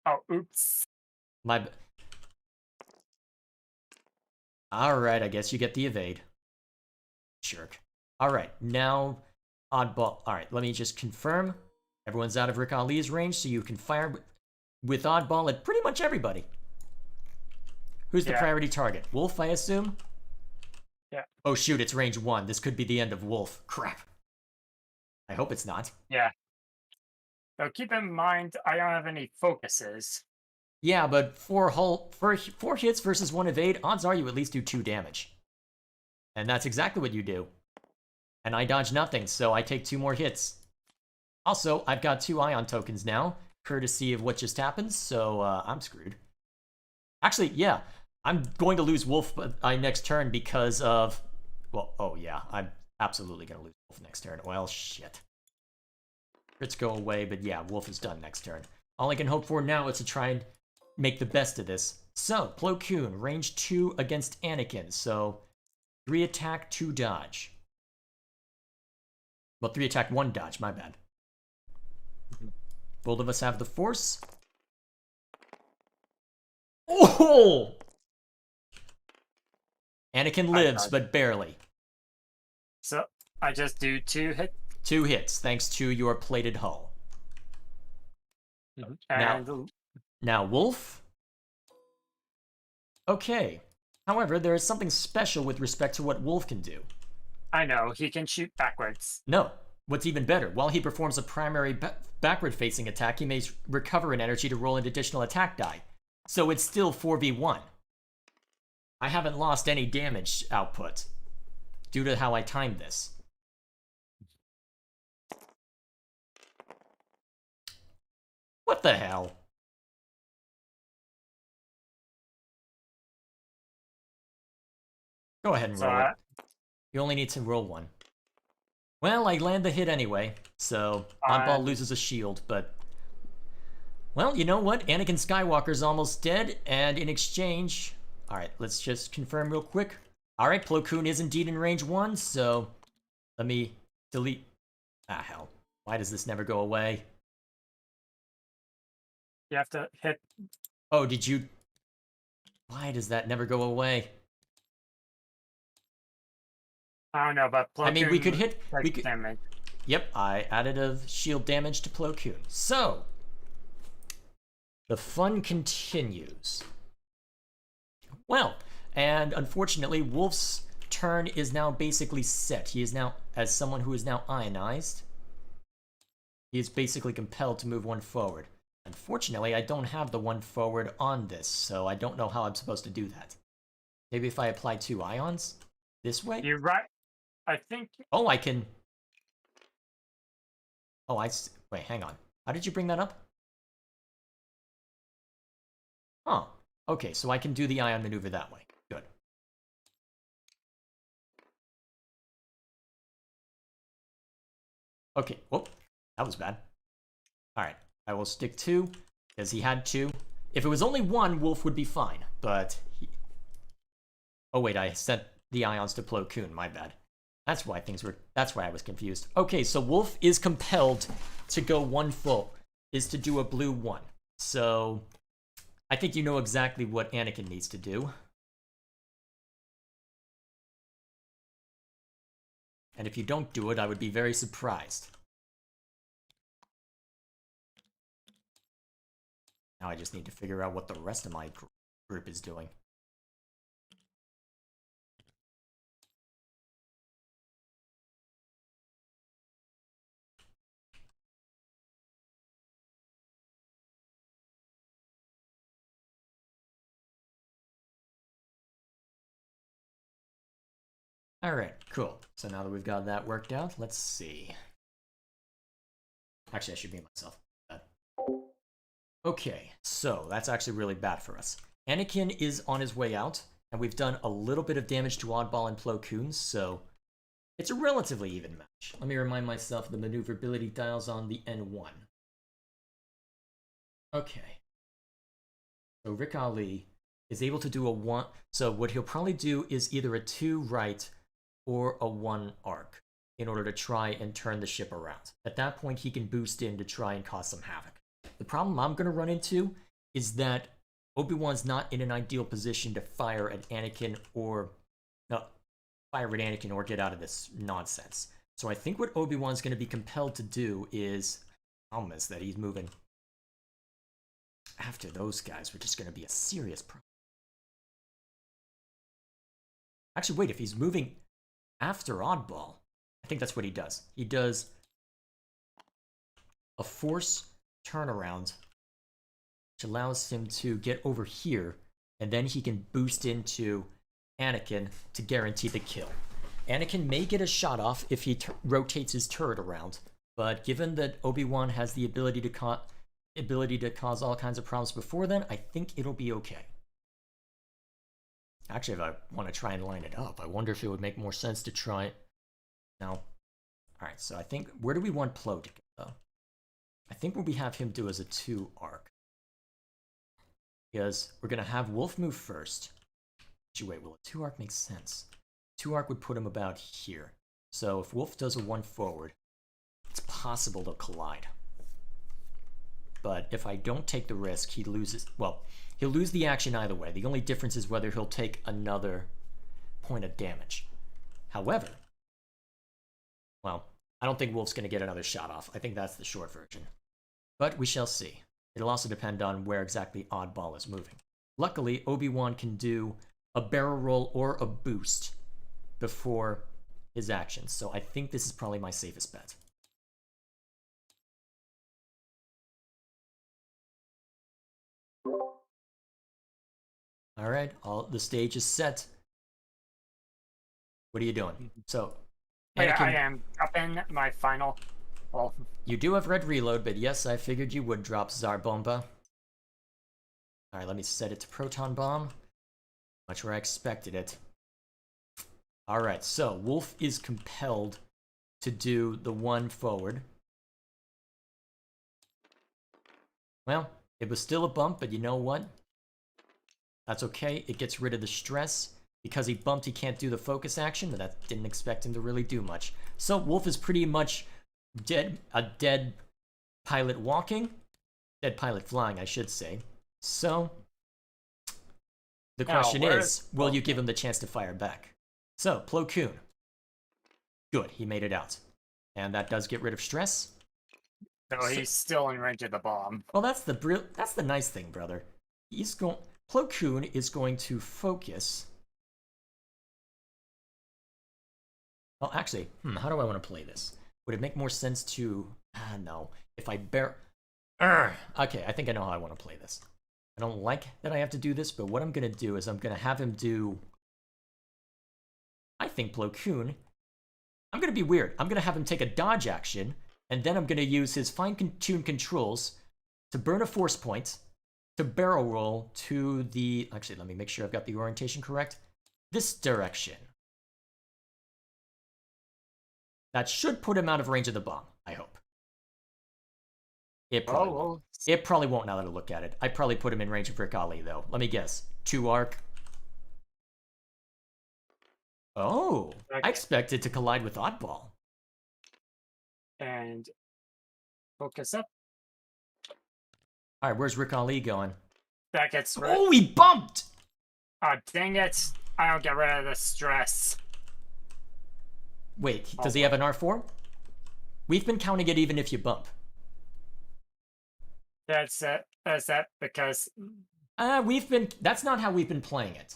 Oh, oops. Alright, I guess you get the evade. Jerk. Alright, now Oddball. Alright, let me just confirm. Everyone's out of Rick Arlee's range, so you can fire with Oddball at pretty much everybody. Who's the priority target? Wolf, I assume? Yeah. Oh shoot, it's range 1. This could be the end of Wolf. Crap. I hope it's not. Yeah. So keep in mind, I don't have any focuses. Yeah, but 4 hits versus 1 evade, odds are you at least do 2 damage. And that's exactly what you do. And I dodge nothing, so I take 2 more hits. Also, I've got 2 ion tokens now, courtesy of what just happened, so I'm screwed. Actually, yeah, I'm going to lose Wolf next turn because of... Well, oh yeah, I'm absolutely going to lose Wolf next turn. Well, shit. Crits go away, but yeah, Wolf is done next turn. All I can hope for now is to try and make the best of this. So, Plo Koon, range 2 against Anakin, so 3 attack, 2 dodge. Well, 3 attack, 1 dodge, my bad. Both of us have the Force. Oh! Anakin lives, but barely. So I just do 2 hit. 2 hits, thanks to your plated hull. And Now, Wolf. Okay. However, there is something special with respect to what Wolf can do. I know, he can shoot backwards. No. What's even better, while he performs a primary backward-facing attack, he may recover an energy to roll an additional attack die. So it's still 4v1. I haven't lost any damage output due to how I timed this. What the hell? Go ahead and roll it. You only need to roll 1. Well, I land the hit anyway, so Oddball loses a shield, but... Well, you know what? Anakin Skywalker's almost dead, and in exchange... Alright, let's just confirm real quick. Alright, Plo Koon is indeed in range 1, so... Let me delete... Ah, hell. Why does this never go away? You have to hit. Oh, did you... Why does that never go away? I don't know, but Plo I mean, we could Koon hit... We takes could... damage. Yep, I added a shield damage to Plo Koon. So... The fun continues. Well, and unfortunately, Wolf's turn is now basically set. He is now, as someone who is now ionized, he is basically compelled to move 1 forward. Unfortunately, I don't have the 1 forward on this, so I don't know how I'm supposed to do that. Maybe if I apply 2 ions this way? You're right. I think. Oh, I can... Oh, wait, hang on. How did you bring that up? Huh. Okay, so I can do the ion maneuver that way. Good. Okay, whoop. That was bad. Alright, I will stick 2, because he had 2. If it was only 1, Wolf would be fine, but... Oh wait, I sent the ions to Plo Koon, my bad. That's why I was confused. Okay, so Wolf is compelled to go 1 full, is to do a blue 1. So... I think you know exactly what Anakin needs to do. And if you don't do it, I would be very surprised. Now I just need to figure out what the rest of my group is doing. Alright, cool. So now that we've got that worked out, let's see. Actually, I should be myself. Okay, so that's actually really bad for us. Anakin is on his way out, and we've done a little bit of damage to Oddball and Plo Koon, so it's a relatively even match. Let me remind myself of the maneuverability dials on the N1. Okay. So Rick Ali is able to do a 1. So what he'll probably do is either a 2 right or a 1 arc in order to try and turn the ship around. At that point, he can boost in to try and cause some havoc. The problem I'm going to run into is that Obi-Wan's not in an ideal position to fire at Anakin or... No, fire at Anakin or get out of this nonsense. So I think what Obi-Wan's going to be compelled to do is... Problem is that he's moving after those guys, which is going to be a serious problem. Actually, wait, if he's moving after Oddball, I think that's what he does. He does a force turnaround, which allows him to get over here, and then he can boost into Anakin to guarantee the kill. Anakin may get a shot off if he rotates his turret around, But given that Obi-Wan has the ability to cause all kinds of problems before then, I think it'll be okay. Actually, if I want to try and line it up, I wonder if it would make more sense to try it. No. Alright, so I think, where do we want Plo to go? I think what we have him do is a 2 arc. Because we're going to have Wolf move first. Actually, wait, will a 2 arc make sense? 2 arc would put him about here. So if Wolf does a 1 forward, it's possible they'll collide. But if I don't take the risk, he loses. Well, he'll lose the action either way. The only difference is whether he'll take another point of damage. However, well, I don't think Wolf's going to get another shot off. I think that's the short version. But we shall see. It'll also depend on where exactly Oddball is moving. Luckily, Obi-Wan can do a barrel roll or a boost before his actions, so I think this is probably my safest bet. Alright, the stage is set. What are you doing? So, Anakin, I am dropping my final. Well, you do have red reload, but yes, I figured you would drop Zarbomba. Alright, let me set it to Proton Bomb. Much where I expected it. Alright, so Wolf is compelled to do the 1 forward. Well, it was still a bump, but you know what? That's okay, it gets rid of the stress. Because he bumped, he can't do the focus action, but that didn't expect him to really do much. So Wolf is pretty much a dead pilot walking. Dead pilot flying, I should say. So, the question is, will you give him the chance to fire back? So, Plo Koon. Good, he made it out. And that does get rid of stress. so he's still in range of the bomb. Well, that's the nice thing, brother. Plo Koon is going to focus. Well, actually, how do I want to play this? Would it make more sense to... no. If I okay, I think I know how I want to play this. I don't like that I have to do this, but what I'm going to do is I'm going to have him do... I think Plo Koon... I'm going to be weird. I'm going to have him take a dodge action, and then I'm going to use his fine-tuned controls to burn a force point, to barrel roll to the... Actually, let me make sure I've got the orientation correct. This direction. That should put him out of range of the bomb, I hope. It probably won't. It probably won't now that I look at it. I'd probably put him in range of Rick Ali, though. Let me guess. 2 arc. Oh, Okay. I expected to collide with Oddball. And focus up. All right, where's Rick Ali going? That gets rid. Oh, he bumped! Oh, dang it. I don't get rid of the stress. Wait, does he have an R4? We've been counting it even if you bump. That's it. That's that because That's not how we've been playing it.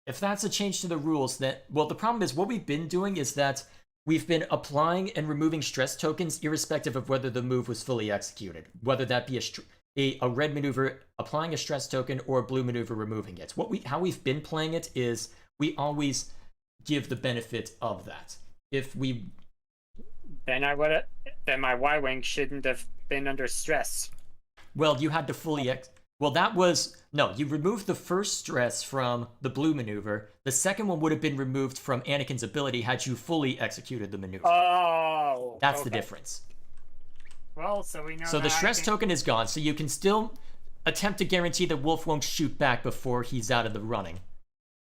If that's a change to the rules, well, the problem is what we've been doing is that we've been applying and removing stress tokens irrespective of whether the move was fully executed. Whether that be a red maneuver applying a stress token or a blue maneuver removing it. How we've been playing it is we always give the benefit of that. Then my Y-wing shouldn't have been under stress. Well, you had to fully you removed the first stress from the blue maneuver. The second one would have been removed from Anakin's ability had you fully executed the maneuver. Oh, That's the difference. Well, so we know. So the stress token is gone, so you can still attempt to guarantee that Wolf won't shoot back before he's out of the running.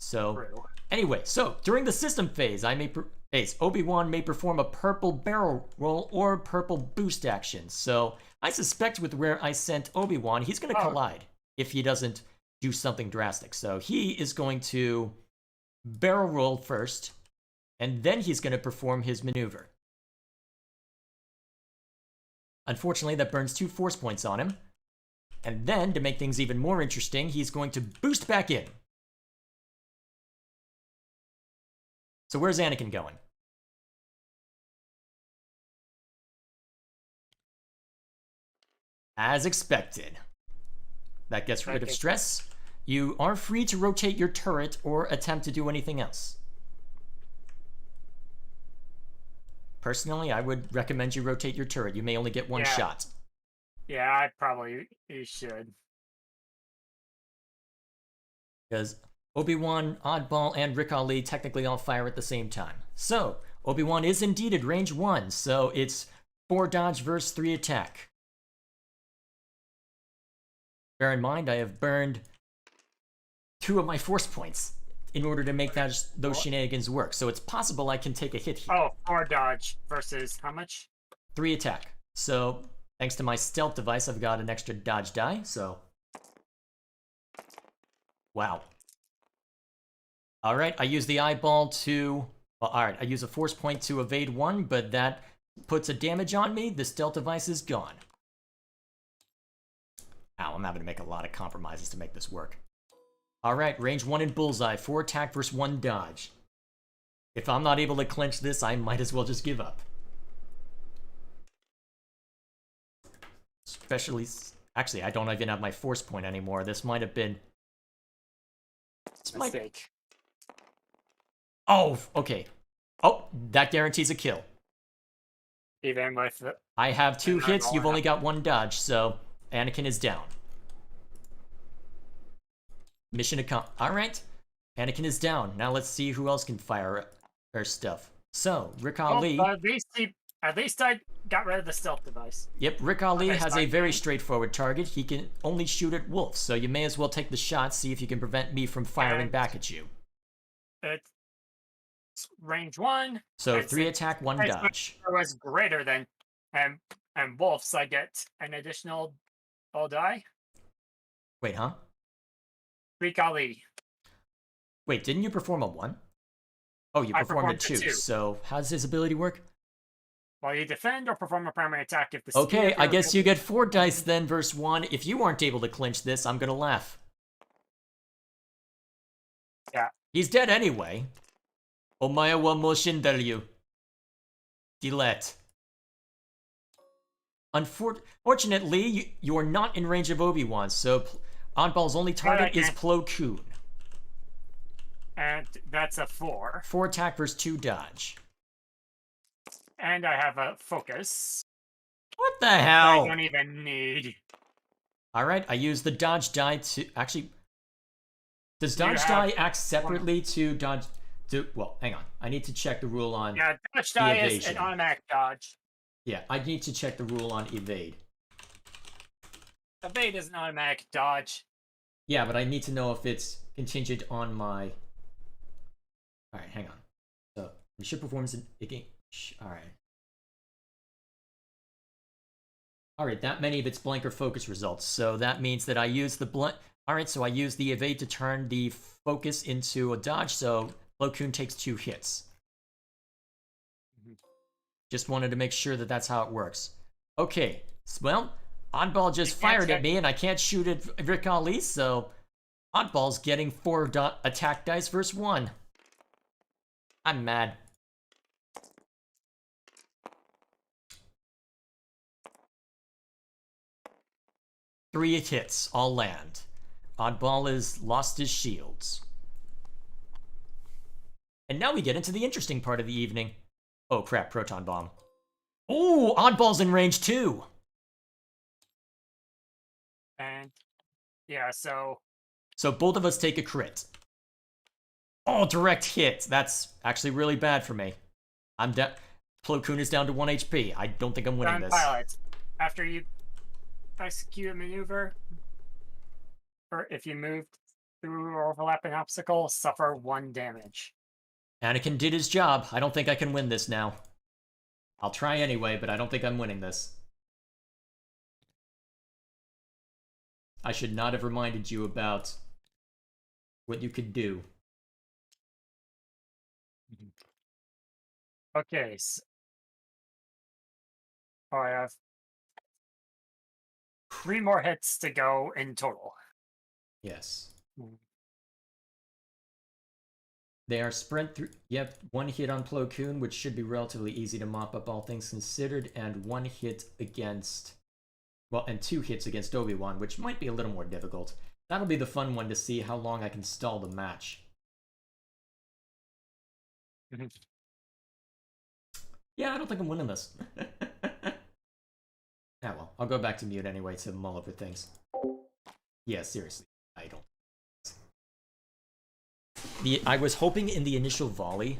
So, anyway, so during the system phase, Obi-Wan may perform a purple barrel roll or purple boost action. So I suspect with where I sent Obi-Wan, he's going to collide if he doesn't do something drastic. So he is going to barrel roll first, and then he's going to perform his maneuver. Unfortunately, that burns 2 force points on him. And then, to make things even more interesting, he's going to boost back in. So where's Anakin going? As expected. That gets rid of stress. You are free to rotate your turret or attempt to do anything else. Personally, I would recommend you rotate your turret. You may only get one Yeah. shot. Yeah, I probably you should. Because Obi-Wan, Oddball, and Rick Ali technically all fire at the same time. So, Obi-Wan is indeed at range 1, so it's 4 dodge versus 3 attack. Bear in mind, I have burned 2 of my force points in order to make those shenanigans work. So it's possible I can take a hit here. Oh, 4 dodge versus how much? 3 attack. So thanks to my stealth device, I've got an extra dodge die. So wow. All right, I use the eyeball to. Well, all right, I use a force point to evade 1, but that puts a damage on me. The stealth device is gone. Ow, I'm having to make a lot of compromises to make this work. Alright, range 1 in bullseye, 4 attack versus 1 dodge. If I'm not able to clinch this, I might as well just give up. Especially, actually, I don't even have my force point anymore. This might have been... Mistake. Oh, okay. Oh, that guarantees a kill. Even with the... I have 2 And hits, I'm you've all only got 1 dodge, so Anakin is down. Mission accomplished. Alright. Anakin is down. Now let's see who else can fire our stuff. So, Rick Ali... Well, at least I got rid of the stealth device. Yep, Rick Ali Okay, has a fine. very straightforward target. He can only shoot at wolves, so you may as well take the shot, see if you can prevent me from firing And- back at you. It's range 1. So and 3 since attack, 1 Right, so dodge. it was greater than and wolves, I get an additional all die. Wait, huh? Rick Ali. Wait, didn't you perform a 1? Oh, you I performed a performed a 2, 2. so how does his ability work? While you defend or perform a primary attack if the Okay, speed of I your guess you get 4 dice then versus 1. If you aren't able to clinch this, I'm gonna laugh. Yeah. He's dead anyway. Omae wa mo shindaru. Delete. Unfortunately, you are not in range of Obi-Wan, so Oddball's only target is can't- Plo Koon. and that's a 4. 4 attack versus 2 dodge. And I have a focus. What the I hell? don't even need. Alright, I use the dodge die to... Actually, does Do you dodge have die act separately to dodge... Well, hang on. I need to check the rule on... Yeah, dodge die is an evasion. automatic dodge. Yeah, I need to check the rule on evade. Evade is an automatic dodge. Yeah, but I need to know if it's contingent on my... Alright, hang on. So, the ship performs an... Alright. Alright, that many of its blank or focus results. So that means that I use the blank... Alright, so I use the evade to turn the focus into a dodge, so Plo Koon takes 2 hits. Just wanted to make sure that that's how it works. Okay, well, Oddball just You can't fired at check- me and I can't shoot at Rick Ali, so Oddball's getting 4 attack dice versus 1. I'm mad. Three hits, all land. Oddball has lost his shields. And now we get into the interesting part of the evening. Oh crap, Proton Bomb. Ooh, Oddball's in range 2. And yeah, so So both of us take a crit. Oh, direct hit. That's actually really bad for me. I'm down. Plo Koon is down to 1 HP. I don't think I'm winning gun this. pilot. After you execute a maneuver, or if you move through or overlap an obstacle, suffer 1 damage. Anakin did his job. I don't think I can win this now. I'll try anyway, but I don't think I'm winning this. I should not have reminded you about what you could do. Okay. Oh, I have 3 more hits to go in total. Yes. Hmm. They are sprint through. Yep, 1 hit on Plo Koon, which should be relatively easy to mop up all things considered, and 1 hit against. Well, and 2 hits against Obi-Wan, which might be a little more difficult. That'll be the fun one to see how long I can stall the match. Yeah, I don't think I'm winning this. Ah, well, I'll go back to mute anyway to mull over things. Yeah, seriously, I don't. I was hoping in the initial volley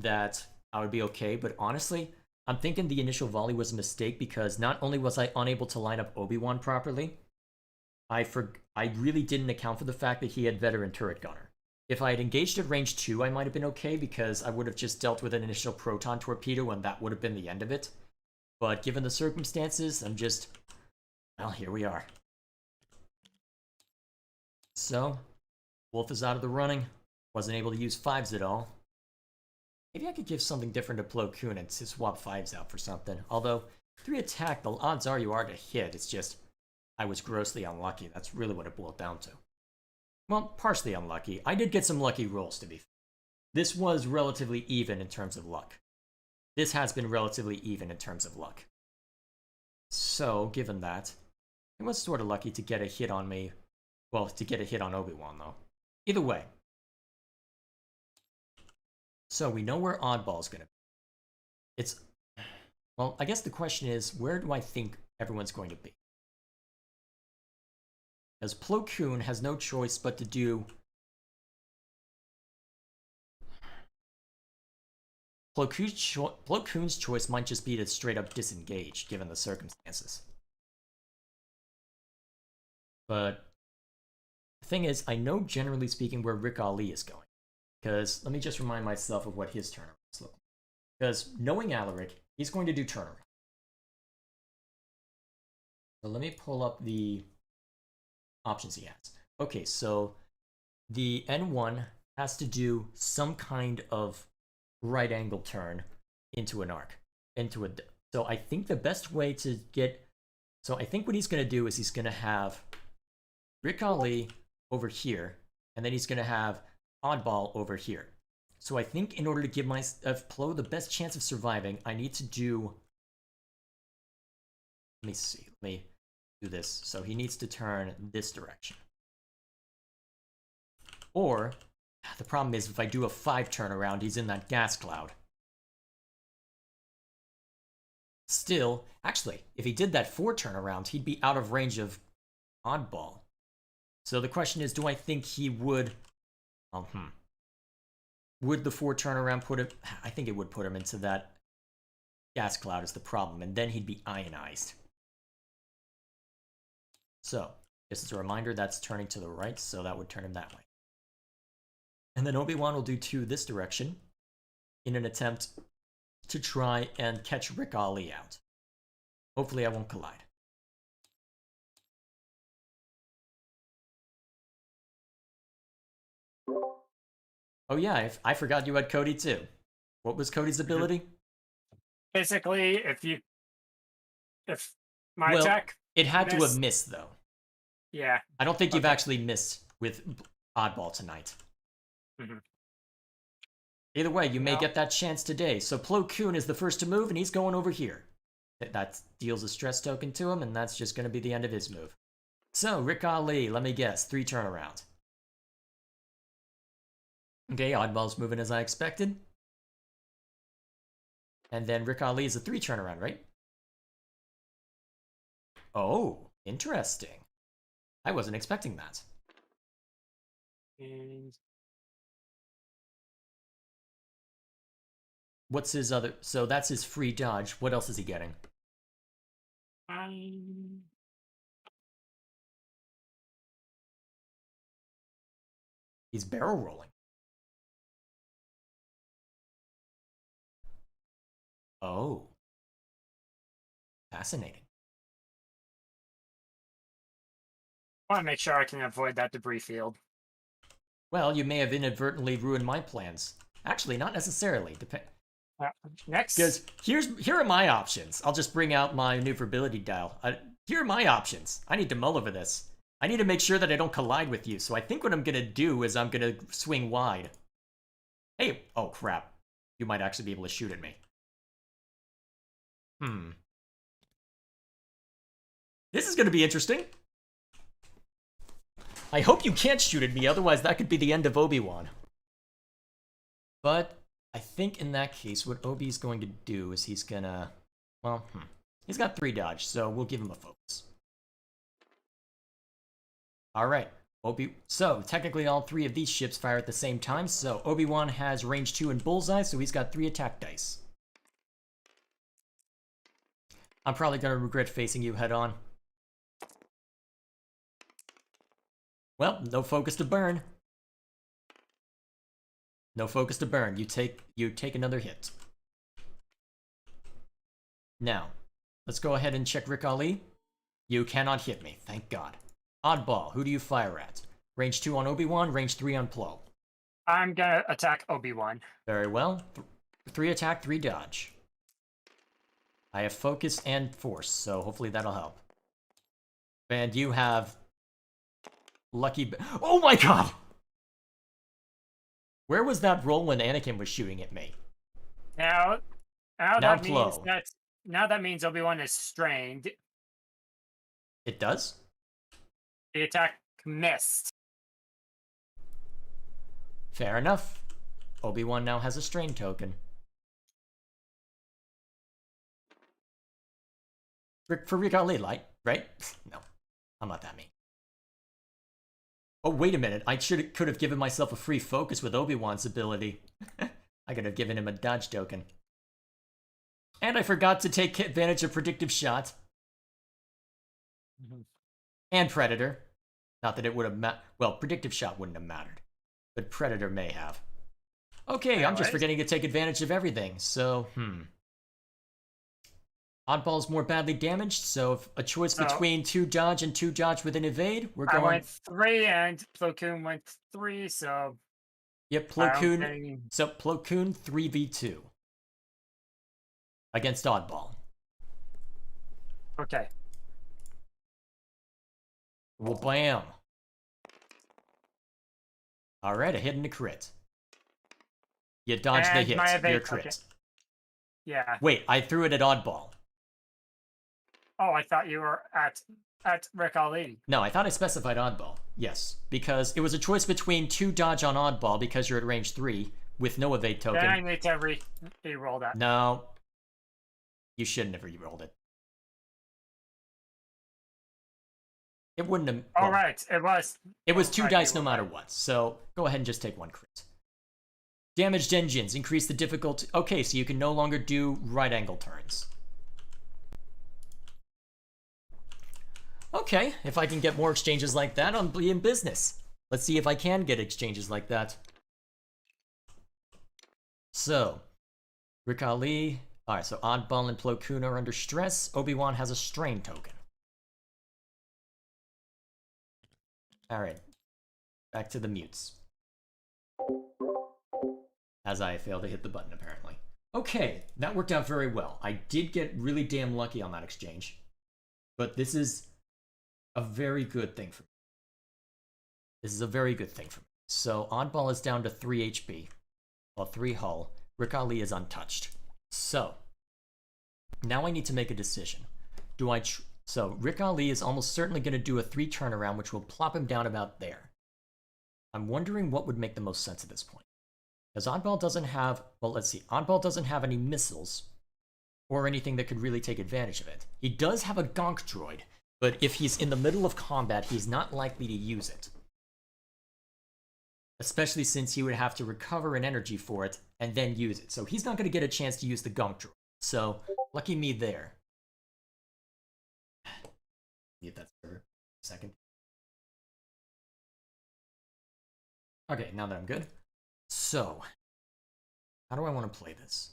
that I would be okay, but honestly, I'm thinking the initial volley was a mistake because not only was I unable to line up Obi-Wan properly, I really didn't account for the fact that he had veteran turret gunner. If I had engaged at range 2, I might have been okay because I would have just dealt with an initial proton torpedo and that would have been the end of it. But given the circumstances, I'm just... well, here we are. So, Wolf is out of the running. Wasn't able to use 5s at all. Maybe I could give something different to Plo Koon and to swap 5s out for something. Although, 3 attack, the odds are you are to hit. It's just, I was grossly unlucky. That's really what it boiled down to. Well, partially unlucky. I did get some lucky rolls, to be fair. This was relatively even in terms of luck. This has been relatively even in terms of luck. So, given that, it was sort of lucky to get a hit on me. Well, to get a hit on Obi-Wan, though. Either way. So, we know where Oddball's gonna be. It's... well, I guess the question is, where do I think everyone's going to be? As Plo Koon has no choice but to do... Plo Koon's choice might just be to straight up disengage, given the circumstances. But the thing is, I know generally speaking where Rick Ali is going. Because let me just remind myself of what his turnarounds look like. Because knowing Alaric, he's going to do turnaround. So let me pull up the options he has. Okay, so the N1 has to do some kind of right angle turn into an arc. So I think the best way to get... so I think what he's going to do is he's going to have Rick Ali over here, and then he's going to have Oddball over here. So I think in order to give Plo the best chance of surviving, I need to do... let me see. Let me do this. So he needs to turn this direction. Or, the problem is if I do a 5 turnaround, he's in that gas cloud. Still, actually, if he did that 4 turnaround, he'd be out of range of Oddball. So the question is, do I think he would... would the 4 turnaround put him... I think it would put him into that gas cloud is the problem, and then he'd be ionized. So, just as a reminder, that's turning to the right, so that would turn him that way. And then Obi-Wan will do 2 this direction in an attempt to try and catch Rick Ali out. Hopefully I won't collide. Oh yeah, I forgot you had Cody too. What was Cody's ability? Basically, if my attack... it had to have missed though. Yeah. I don't think you've actually missed with Oddball tonight. Mm-hmm. Either way, you may get that chance today. So Plo Koon is the first to move, and he's going over here. That deals a stress token to him, and that's just going to be the end of his move. So, Rick Ali, let me guess, 3 turnaround. Okay, Oddball's moving as I expected. And then Rick Ali is a 3 turnaround, right? Oh, interesting. I wasn't expecting that. And what's his other... so that's his free dodge. What else is he getting? He's barrel rolling. Oh. Fascinating. I want to make sure I can avoid that debris field. Well, you may have inadvertently ruined my plans. Actually, not necessarily. Next. Because here are my options. I'll just bring out my maneuverability dial. Here are my options. I need to mull over this. I need to make sure that I don't collide with you. So I think what I'm going to do is I'm going to swing wide. Hey, oh crap. You might actually be able to shoot at me. This is going to be interesting. I hope you can't shoot at me, otherwise that could be the end of Obi-Wan. But I think in that case, what Obi's going to do is he's gonna... Well, he's got 3 dodge, so we'll give him a focus. Alright, so technically all 3 of these ships fire at the same time, so Obi-Wan has range 2 and bullseye, so he's got 3 attack dice. I'm probably gonna regret facing you head on. Well, no focus to burn. No focus to burn. You take another hit. Now, let's go ahead and check Rick Ali. You cannot hit me, thank God. Oddball, who do you fire at? Range 2 on Obi-Wan, range 3 on Plo. I'm gonna attack Obi-Wan. Very well. 3 attack, 3 dodge. I have focus and force, so hopefully that'll help. And you have... Lucky... Oh my God! Where was that roll when Anakin was shooting at me? Now Now that Plo. means Obi-Wan is strained. It does? The attack missed. Fair enough. Obi-Wan now has a strain token. For Rick Ali, right? No, I'm not that mean. Oh, wait a minute. I could have given myself a free focus with Obi-Wan's ability. I could have given him a dodge token. And I forgot to take advantage of Predictive Shot. And Predator. Not that it would have well, Predictive Shot wouldn't have mattered. But Predator may have. Okay, I'm just forgetting to take advantage of everything, so, Oddball's more badly damaged, so if a choice between 2 dodge and 2 dodge with an evade, we're going... I went 3 and Plo Koon went 3, so... Yep, Plo Koon... So, Plo Koon 3v2. Against Oddball. Okay. Well, bam. Alright, a hit and a crit. You dodged the hit, your crit. Okay. Yeah. Wait, I threw it at Oddball. Oh, I thought you were at Rick Ali. No, I thought I specified Oddball. Yes, because it was a choice between 2 dodge on Oddball because you're at range 3 with no evade token. Then I need to re-roll that. No. You shouldn't have re-rolled it. It wouldn't have... Well, right, it was. It was 2 dice no matter what, so go ahead and just take 1 crit. Damaged engines. Increase the difficulty... Okay, so you can no longer do right-angle turns. Okay, if I can get more exchanges like that, I'll be in business. Let's see if I can get exchanges like that. So, Rick Ali... Alright, so Oddball and Plo Koon are under stress. Obi-Wan has a strain token. Alright, back to the mutes. As I failed to hit the button, apparently. Okay, that worked out very well. I did get really damn lucky on that exchange. But this is a very good thing for me. This is a very good thing for me. So, Oddball is down to 3 HP. Well, 3 hull. Rick Ali is untouched. So, now I need to make a decision. Do I... So, Rick Ali is almost certainly going to do a 3 turnaround, which will plop him down about there. I'm wondering what would make the most sense at this point. Because Oddball doesn't have... Well, let's see. Oddball doesn't have any missiles or anything that could really take advantage of it. He does have a gonk droid, but if he's in the middle of combat, he's not likely to use it. Especially since he would have to recover an energy for it and then use it. So he's not going to get a chance to use the gonk droid. So, lucky me there. Get that for a second. Okay, now that I'm good. So, how do I want to play this?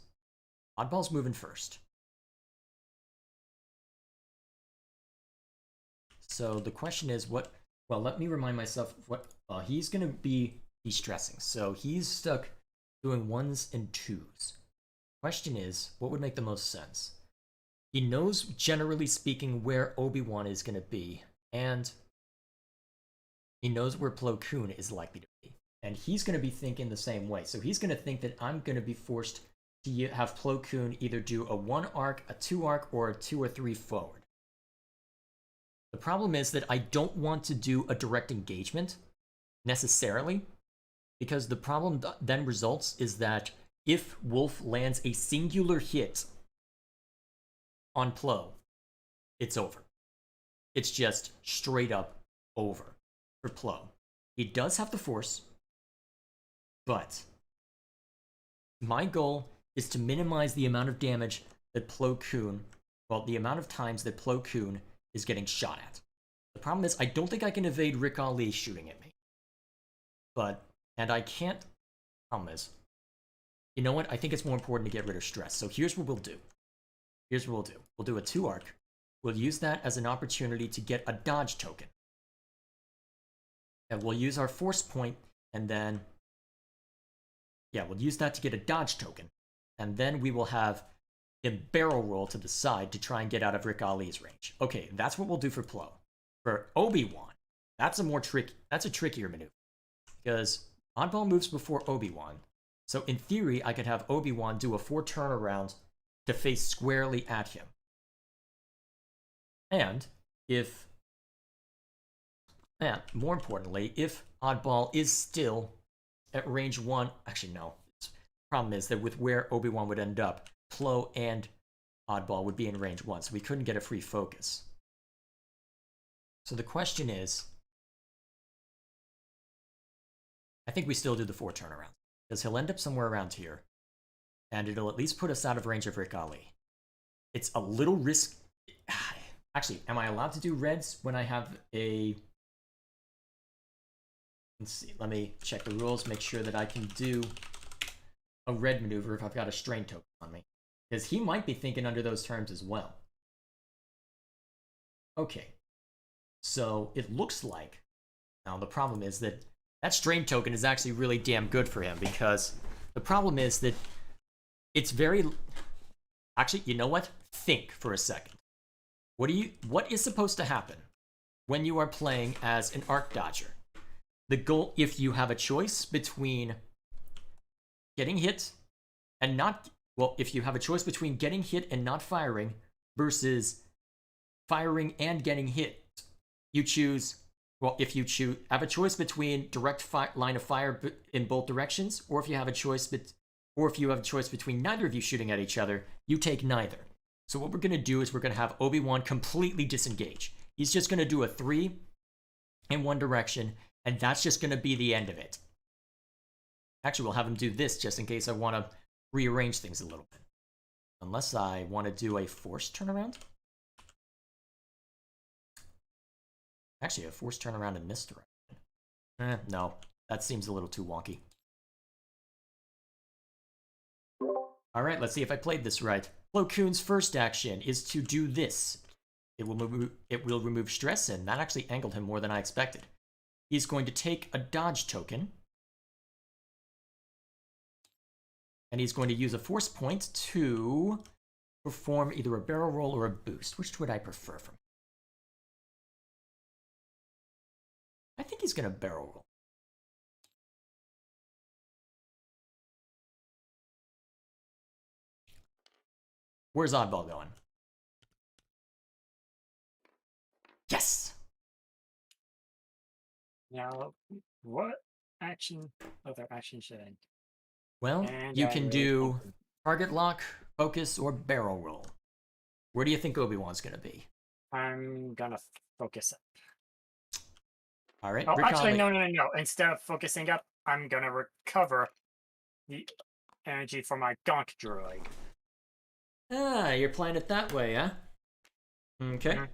Oddball's moving first. So the question is what... Well, let me remind myself what... he's going to be de-stressing. So he's stuck doing 1s and 2s. Question is, what would make the most sense? He knows, generally speaking, where Obi-Wan is going to be, and he knows where Plo Koon is likely to be. And he's going to be thinking the same way. So he's going to think that I'm going to be forced to have Plo Koon either do a 1 arc, a 2 arc, or a 2 or 3 forward. The problem is that I don't want to do a direct engagement, necessarily, because the problem then results is that if Wolf lands a singular hit on Plo, it's over. It's just straight up over for Plo. He does have the Force, but my goal is to minimize the amount of damage that Plo Koon, well, the amount of times that Plo Koon is getting shot at. The problem is, I don't think I can evade Rick Ali shooting at me. And I can't, problem is, you know what, I think it's more important to get rid of stress. So here's what we'll do. We'll do a 2-arc. We'll use that as an opportunity to get a dodge token. And we'll use our force point, and then, yeah, we'll use that to get a dodge token. And then we will have him barrel roll to the side to try and get out of Rick Ali's range. Okay, that's what we'll do for Plo. For Obi-Wan, that's a trickier maneuver. Because Oddball moves before Obi-Wan. So in theory, I could have Obi-Wan do a 4 turnaround to face squarely at him. And more importantly, if Oddball is still at range 1, actually no. The problem is that with where Obi-Wan would end up, Plo and Oddball would be in range 1, so we couldn't get a free focus. So the question is, I think we still do the 4 turnaround, because he'll end up somewhere around here, and it'll at least put us out of range of Rick Ali. It's a little risk. Actually, am I allowed to do reds when I have a... Let's see, let me check the rules, make sure that I can do a red maneuver if I've got a strain token on me. Because he might be thinking under those terms as well. Okay, so it looks like... Now, the problem is that that strain token is actually really damn good for him, because the problem is that it's very... Actually, you know what? Think for a second. What is supposed to happen when you are playing as an arc dodger? The goal, if you have a choice between getting hit and not... Well, if you have a choice between getting hit and not firing versus firing and getting hit, you choose... Well, if you have a choice between direct line of fire in both directions, or if you have a choice between neither of you shooting at each other, you take neither. So what we're going to do is we're going to have Obi-Wan completely disengage. He's just going to do a 3 in one direction, and that's just going to be the end of it. Actually, we'll have him do this just in case I want to rearrange things a little bit. Unless I want to do a forced turnaround. Actually, a forced turnaround in this direction. No, that seems a little too wonky. Alright, let's see if I played this right. Plo Koon's first action is to do this. It will remove stress, and that actually angled him more than I expected. He's going to take a dodge token. And he's going to use a force point to perform either a barrel roll or a boost. Which would I prefer from him? I think he's going to barrel roll. Where's Oddball going? Yes! Now, what other action should I do? Well, And you I can will do open. target lock, focus, or barrel roll. Where do you think Obi-Wan's going to be? I'm gonna focus up. All right, Oh, Rick actually, Ali. no. Instead of focusing up, I'm gonna recover the energy for my gonk droid. Ah, you're playing it that way, huh? Okay. Mhm.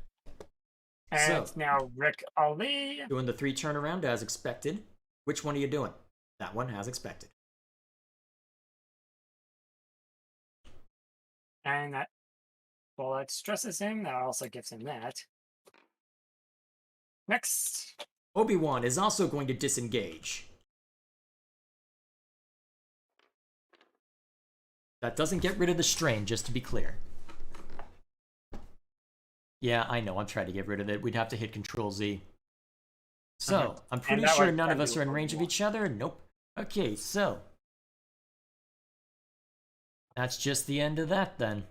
And So- it's now Rick Ali. Doing the 3 turnaround as expected. Which one are you doing? That one as expected. And that, well, that stresses him. That also gives him that. Next. Obi-Wan is also going to disengage. That doesn't get rid of the strain, just to be clear. Yeah, I know, I'm trying to get rid of it. We'd have to hit Control-Z. So, I'm pretty that sure would none of probably us are in be range of Obi-Wan. each other. Nope. Okay, so. That's just the end of that, then.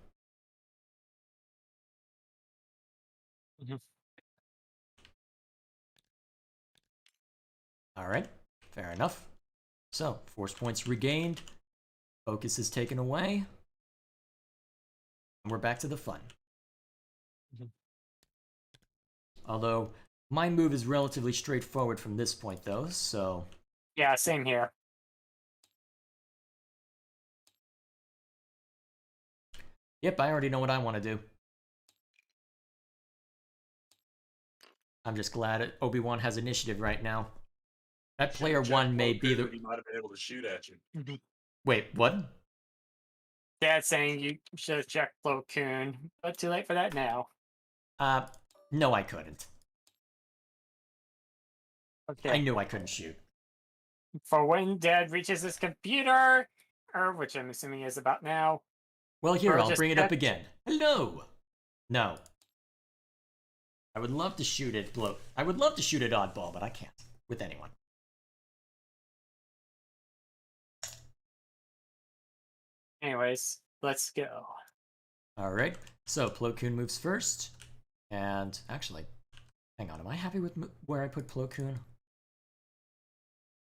Mhm. Alright, fair enough. So, force points regained. Focus is taken away. And we're back to the fun. Although, my move is relatively straightforward from this point, though, so... Yeah, same here. Yep, I already know what I want to do. I'm just glad Obi-Wan has initiative right now. That player one may be the... He might have been able to shoot at you. Wait, what? Dad's saying you should have checked Plo Koon, but too late for that now. No, I couldn't. Okay. I knew I couldn't shoot. For when Dad reaches his computer, or which I'm assuming is about now. Well, here, Or I'll just bring it up check. again. Hello! No. I would love to shoot at I would love to shoot at Oddball, but I can't. With anyone. Anyways, let's go. Alright, so Plo Koon moves first. And, actually, hang on, am I happy with where I put Plo Koon?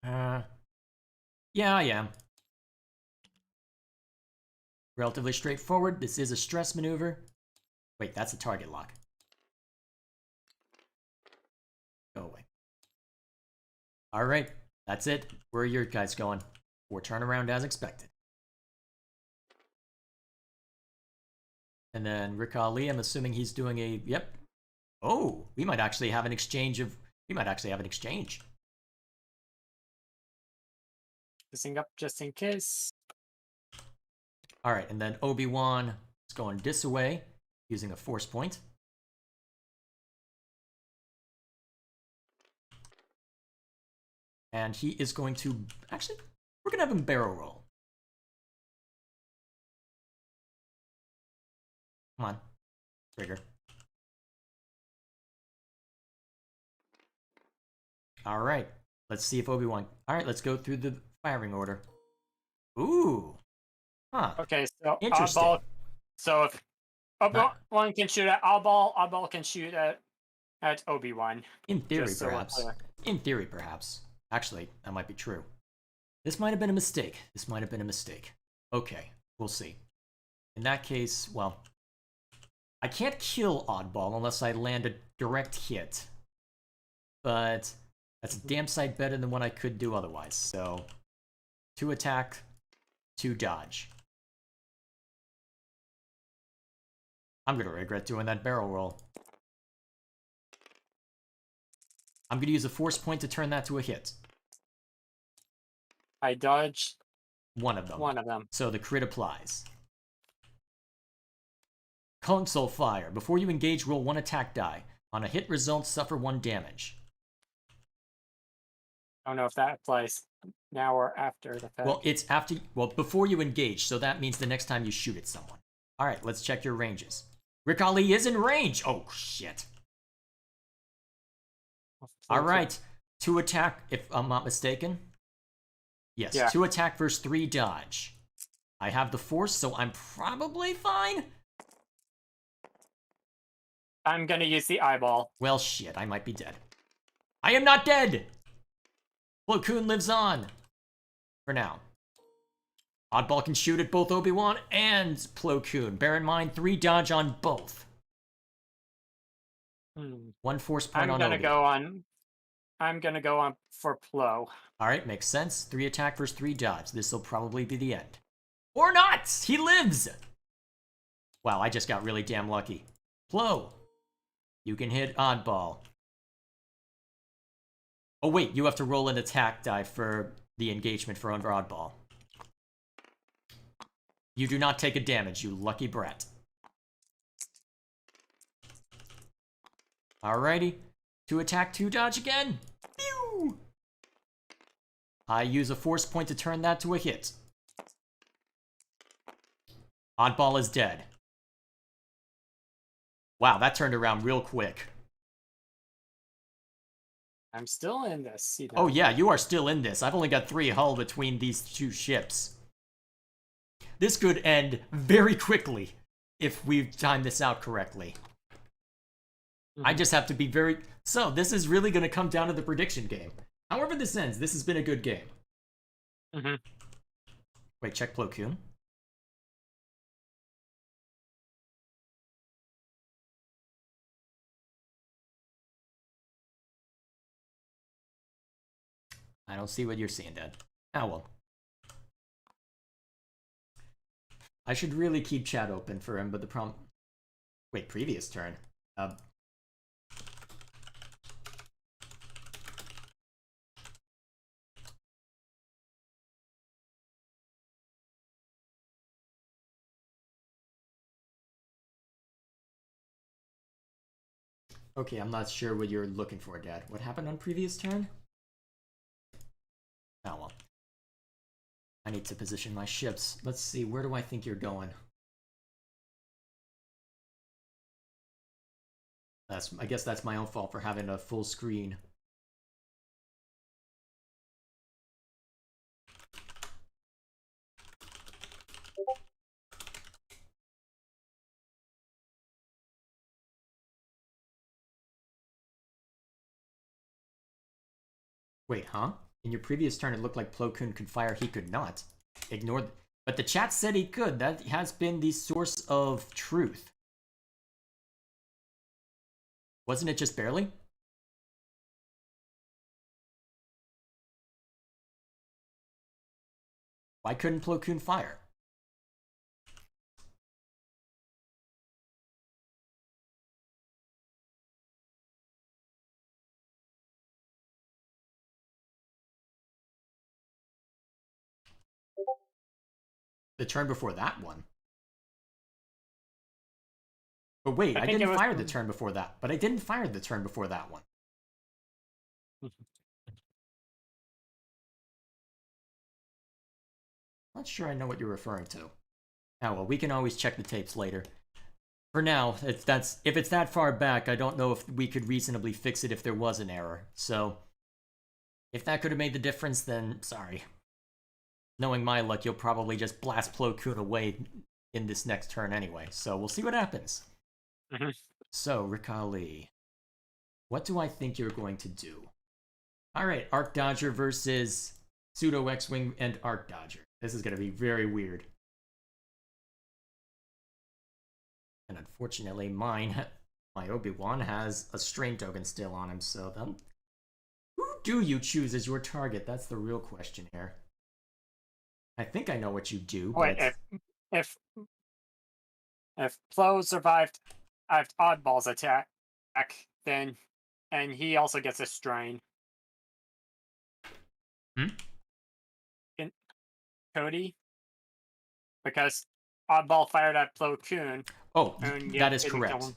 Yeah, I am. Relatively straightforward. This is a stress maneuver. Wait, that's a target lock. Go away. Alright, that's it. Where are your guys going? Or turnaround as expected. And then Rick Ali, I'm assuming he's doing a... Yep. Oh, we might actually have an exchange of... We might actually have an exchange. Fixing up just in case. Alright, and then Obi-Wan is going this way, using a force point. And he is going to... Actually, we're going to have him barrel roll. Come on. Trigger. Alright, let's see if Obi-Wan... Alright, let's go through the firing order. Ooh. Huh. Okay, so Interesting. Oddball. So if Obi-Wan can shoot at Oddball can shoot at Obi-Wan. In theory, Just so we're perhaps. clear. In theory, perhaps. Actually, that might be true. This might have been a mistake. This might have been a mistake. Okay, we'll see. In that case, well... I can't kill Oddball unless I land a direct hit. But that's a damn sight better than what I could do otherwise. So, 2 attack, 2 dodge. I'm gonna regret doing that barrel roll. I'm gonna use a force point to turn that to a hit. I dodge One of them. one of them. So the crit applies. Console fire. Before you engage, roll 1 attack die. On a hit result, suffer 1 damage. I don't know if that applies now or after the fact. Well, it's after... Well, before you engage, so that means the next time you shoot at someone. Alright, let's check your ranges. Rick Ali is in range! Oh, shit. Alright. 2 attack, if I'm not mistaken. Yes, Yeah. 2 attack versus 3 dodge. I have the force, so I'm probably fine? I'm gonna use the eyeball. Well, shit, I might be dead. I am not dead! Plo Koon lives on. For now. Oddball can shoot at both Obi-Wan and Plo Koon. Bear in mind, 3 dodge on both. 1 force point on Obi. I'm gonna go on for Plo. Alright, makes sense. 3 attack versus 3 dodge. This'll probably be the end. Or not! He lives! Wow, I just got really damn lucky. Plo, you can hit Oddball. Oh wait, you have to roll an attack die for the engagement for Oddball. You do not take a damage, you lucky brat. Alrighty. 2 attack, 2 dodge again. Pew! I use a force point to turn that to a hit. Oddball is dead. Wow, that turned around real quick. I'm still in this. See that? Oh yeah, you are still in this. I've only got 3 hull between these 2 ships. This could end very quickly if we time this out correctly. I just have to be very... So, this is really going to come down to the prediction game. However this ends, this has been a good game. Wait, check Plo Koon. I don't see what you're seeing, Dad. Ah, well. I should really keep chat open for him, but the problem... Wait, previous turn. Okay, I'm not sure what you're looking for, Dad. What happened on previous turn? Oh, well. I need to position my ships. Let's see, where do I think you're going? I guess that's my own fault for having a full screen. Wait, huh? In your previous turn, it looked like Plo Koon could fire. He could not. Ignored. But the chat said he could. That has been the source of truth. Wasn't it just barely? Why couldn't Plo Koon fire? The turn before that one. But wait, I didn't fire the turn before that. But I didn't fire the turn before that one. Not sure I know what you're referring to. Oh well, we can always check the tapes later. For now, if it's that far back, I don't know if we could reasonably fix it if there was an error. So, if that could have made the difference, then sorry. Knowing my luck, you'll probably just blast Plo Koon away in this next turn anyway. So we'll see what happens. So, Rikali, what do I think you're going to do? Alright, Arc Dodger versus Pseudo X-Wing and Arc Dodger. This is going to be very weird. And unfortunately, my Obi-Wan has a strain token still on him, so then... Who do you choose as your target? That's the real question here. I think I know what you do, Wait, but... if Plo survived Oddball's attack, then... And he also gets a strain. Cody? Because Oddball fired at Plo Koon. Oh, that is correct.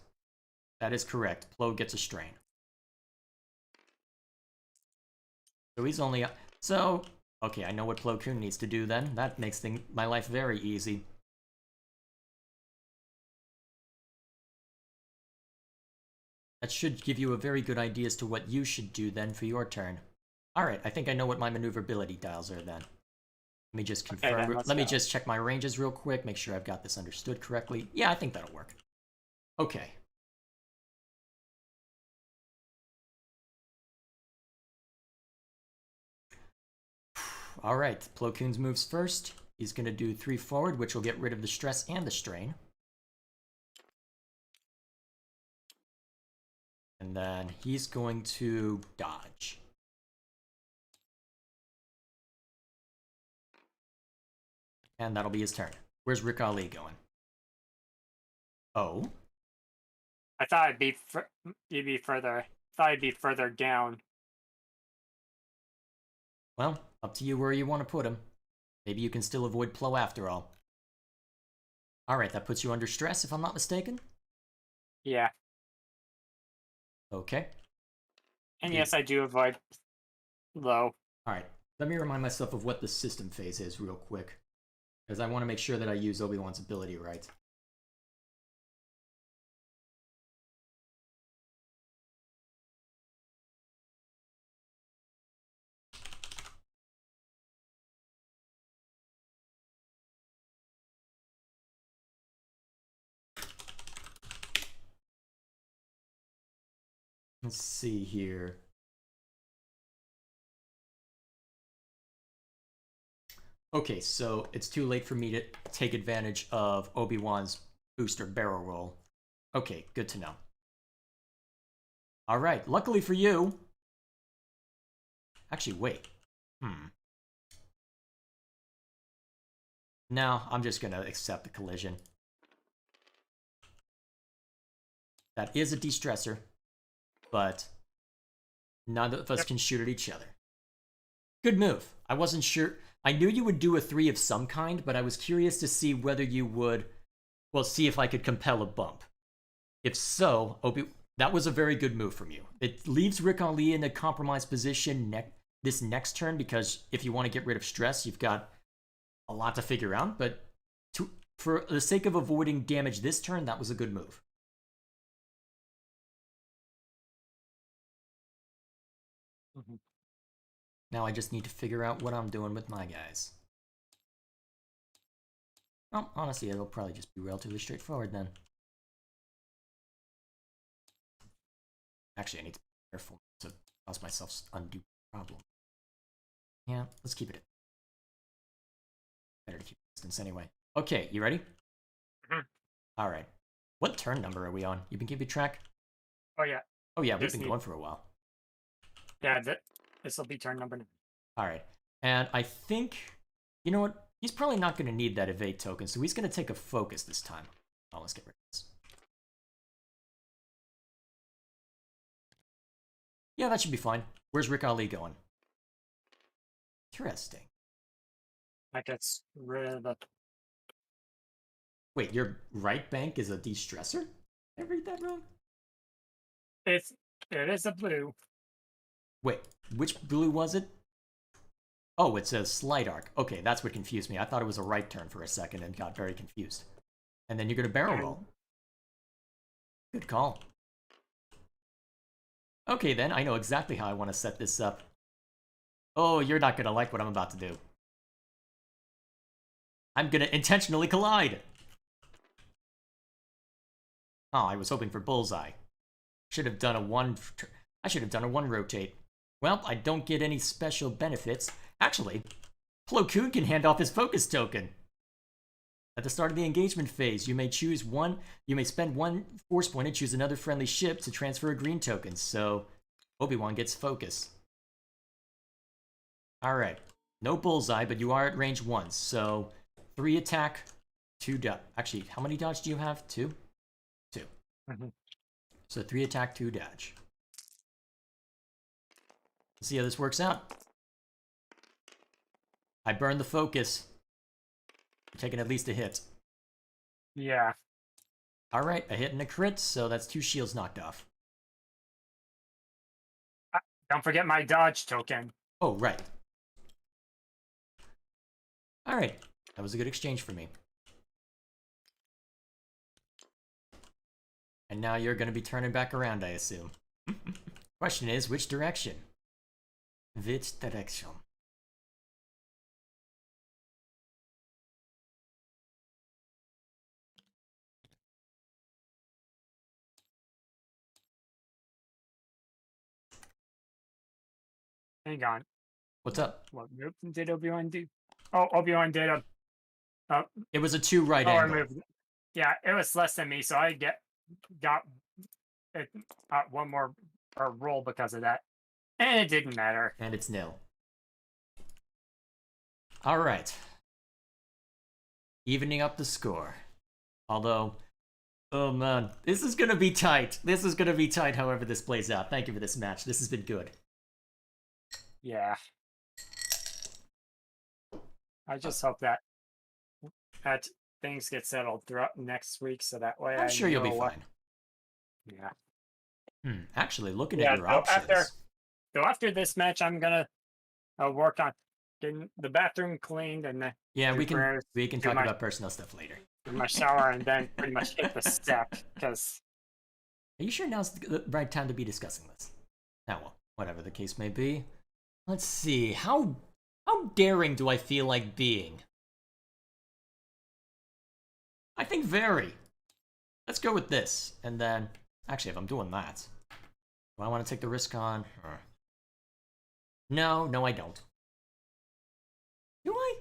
That is correct. Plo gets a strain. So he's only... So, okay, I know what Plo Koon needs to do then. That makes my life very easy. That should give you a very good idea as to what you should do then for your turn. Alright, I think I know what my maneuverability dials are then. Let me just confirm. Okay, let me just check my ranges real quick, make sure I've got this understood correctly. Yeah, I think that'll work. Okay. Alright, Plo Koon's moves first. He's going to do 3 forward, which will get rid of the stress and the strain. And then he's going to dodge. And that'll be his turn. Where's Rick Ali going? Oh? I thought you'd be further. Thought I'd be further down. Well, up to you where you want to put him. Maybe you can still avoid Plo after all. Alright, that puts you under stress if I'm not mistaken? Yeah. Okay. And yes, I do avoid low. Alright, let me remind myself of what the system phase is real quick. Because I want to make sure that I use Obi-Wan's ability right. Let's see here. Okay, so it's too late for me to take advantage of Obi-Wan's booster barrel roll. Okay, good to know. Alright, luckily for you... Actually, wait. No, I'm just gonna accept the collision. That is a de-stressor, but none of us can shoot at each other. Good move. I wasn't sure. I knew you would do a 3 of some kind, but I was curious to see whether you would, well, see if I could compel a bump. If so, that was a very good move from you. It leaves Rick Ali in a compromised position this next turn, because if you want to get rid of stress, you've got a lot to figure out, but for the sake of avoiding damage this turn, that was a good move. Now I just need to figure out what I'm doing with my guys. Well, honestly, it'll probably just be relatively straightforward then. Actually, I need to be careful to cause myself undue problem. Yeah, let's keep it. Better to keep distance anyway. Okay, you ready? Alright. What turn number are we on? You been keeping track? Oh, yeah. Oh yeah, we've been going for a while. Yeah, this will be turn number 9. Alright. And I think, you know what? He's probably not going to need that evade token, so he's going to take a focus this time. Oh, let's get rid of this. Yeah, that should be fine. Where's Rick Ali going? Interesting. That gets rid of the... Wait, your right bank is a de-stressor? Did I read that wrong? It is a blue. Wait, which blue was it? Oh, it says Slight Arc. Okay, that's what confused me. I thought it was a right turn for a second and got very confused. And then you're going to barrel roll. Good call. Okay, then. I know exactly how I want to set this up. Oh, you're not going to like what I'm about to do. I'm going to intentionally collide. Oh, I was hoping for bullseye. Should have done a 1... I should have done a 1 rotate. Well, I don't get any special benefits. Actually, Plo Koon can hand off his focus token. At the start of the engagement phase, you may choose one. You may spend 1 force point and choose another friendly ship to transfer a green token. So, Obi-Wan gets focus. Alright. No bullseye, but you are at range 1. So, 3 attack, 2 dodge. Actually, how many dodge do you have? 2? 2. So 3 attack, 2 dodge. Let's see how this works out. I burn the focus. I'm taking at least a hit. Yeah. Alright, a hit and a crit, so that's 2 shields knocked off. Don't forget my dodge token. Oh, right. Alright, that was a good exchange for me. And now you're going to be turning back around, I assume. Question is, which direction? Which direction? Hang on. What's up? What move did Obi-Wan do? Oh, Obi-Wan did a... It was a 2 right angle. Move. Yeah, it was less than me, so I got one more roll because of that. And it didn't matter. And it's nil. Alright. Evening up the score. Although, oh man, this is gonna be tight. This is gonna be tight however this plays out. Thank you for this match. This has been good. Yeah. I just hope that things get settled throughout next week, so that way I'm sure you'll be fine. Yeah. Actually, looking at your options. After this match, I'm gonna work on getting the bathroom cleaned and yeah, we can talk about personal stuff later. My shower and then pretty much hit the step because. Are you sure now's the right time to be discussing this? Now, well, whatever the case may be. Let's see. How daring do I feel like being? I think very. Let's go with this, and then actually, if I'm doing that, do I want to take the risk on? No, I don't. Do I?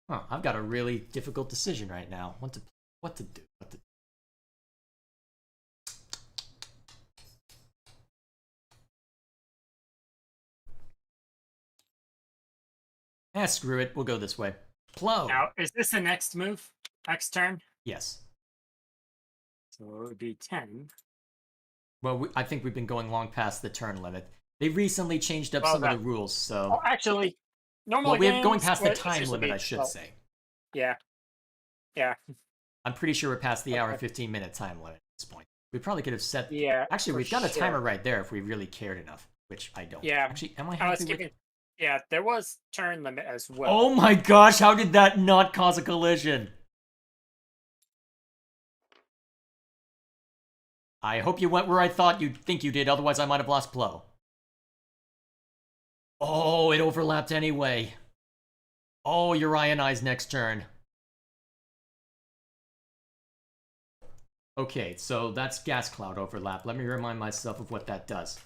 Huh, I've got a really difficult decision right now. What to do. Screw it. We'll go this way. Plow. Now, is this the next move? Next turn? Yes. So it would be 10. Well, I think we've been going long past the turn limit. They recently changed up Well, some of that- the rules, so... Oh, actually, normal well, we're going games, past the it's time supposed to limit, be I should 12. say. Yeah. Yeah. I'm pretty sure we're past the hour Okay. 15-minute time limit at this point. We probably could have set... Yeah. Actually, for we've got a sure. timer right there if we really cared enough, which I don't. Yeah. Actually, am I I was happy with... skipping. Yeah, there was turn limit as well. Oh my gosh, how did that not cause a collision? I hope you went where I thought you'd think you did, otherwise I might have lost Plo. Oh, it overlapped anyway. Oh, you're ionized next turn. Okay, so that's gas cloud overlap. Let me remind myself of what that does.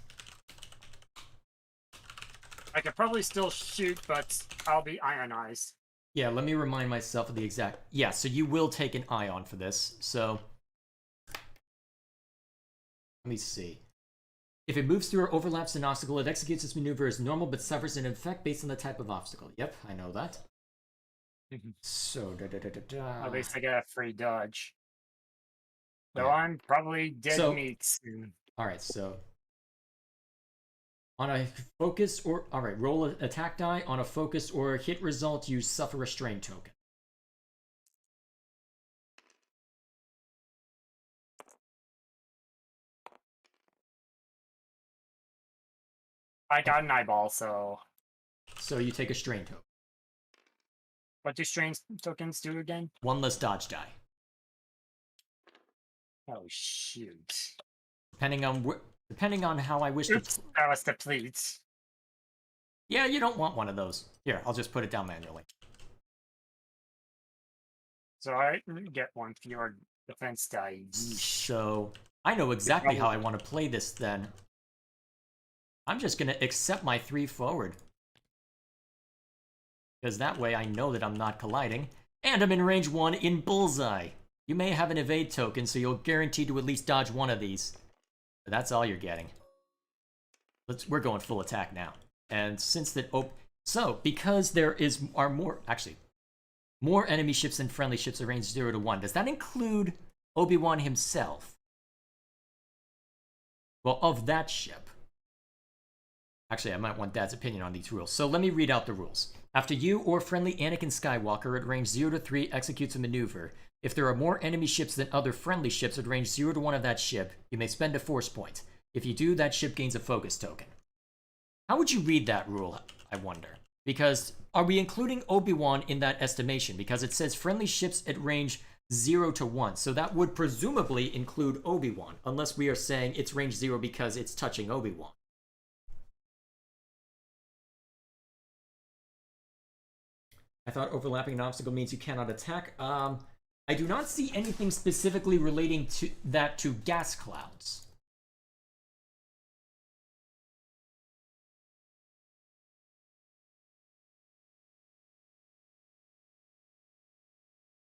I could probably still shoot, but I'll be ionized. Yeah, let me remind myself of the exact... Yeah, so you will take an ion for this, so... Let me see. If it moves through or overlaps an obstacle, it executes its maneuver as normal, but suffers an effect based on the type of obstacle. Yep, I know that. So, At least I get a free dodge. So Yeah. I'm probably dead So- meat soon. Alright, so... On a focus or... Alright, roll an attack die. On a focus or hit result, you suffer a strain token. I got an eyeball, so So you take a strain token. what do strain tokens do again? One less dodge die. Oh shoot! Depending on how I wish Oops, to... that was deplete. Yeah, you don't want one of those. Here, I'll just put it down manually. So I get one for your defense die. So, I know exactly how I want to play this then. I'm just going to accept my 3 forward. Because that way I know that I'm not colliding. And I'm in range 1 in bullseye. You may have an evade token, so you'll guarantee to at least dodge one of these. But that's all you're getting. We're going full attack now. And since that... So, because there are more enemy ships than friendly ships at range 0 to 1, does that include Obi-Wan himself? Well, of that ship. Actually, I might want Dad's opinion on these rules. So let me read out the rules. After you or friendly Anakin Skywalker at range 0 to 3 executes a maneuver, if there are more enemy ships than other friendly ships at range 0 to 1 of that ship, you may spend a force point. If you do, that ship gains a focus token. How would you read that rule, I wonder? Because are we including Obi-Wan in that estimation? Because it says friendly ships at range 0 to 1, so that would presumably include Obi-Wan, unless we are saying it's range 0 because it's touching Obi-Wan. I thought overlapping an obstacle means you cannot attack. I do not see anything specifically relating to that to gas clouds.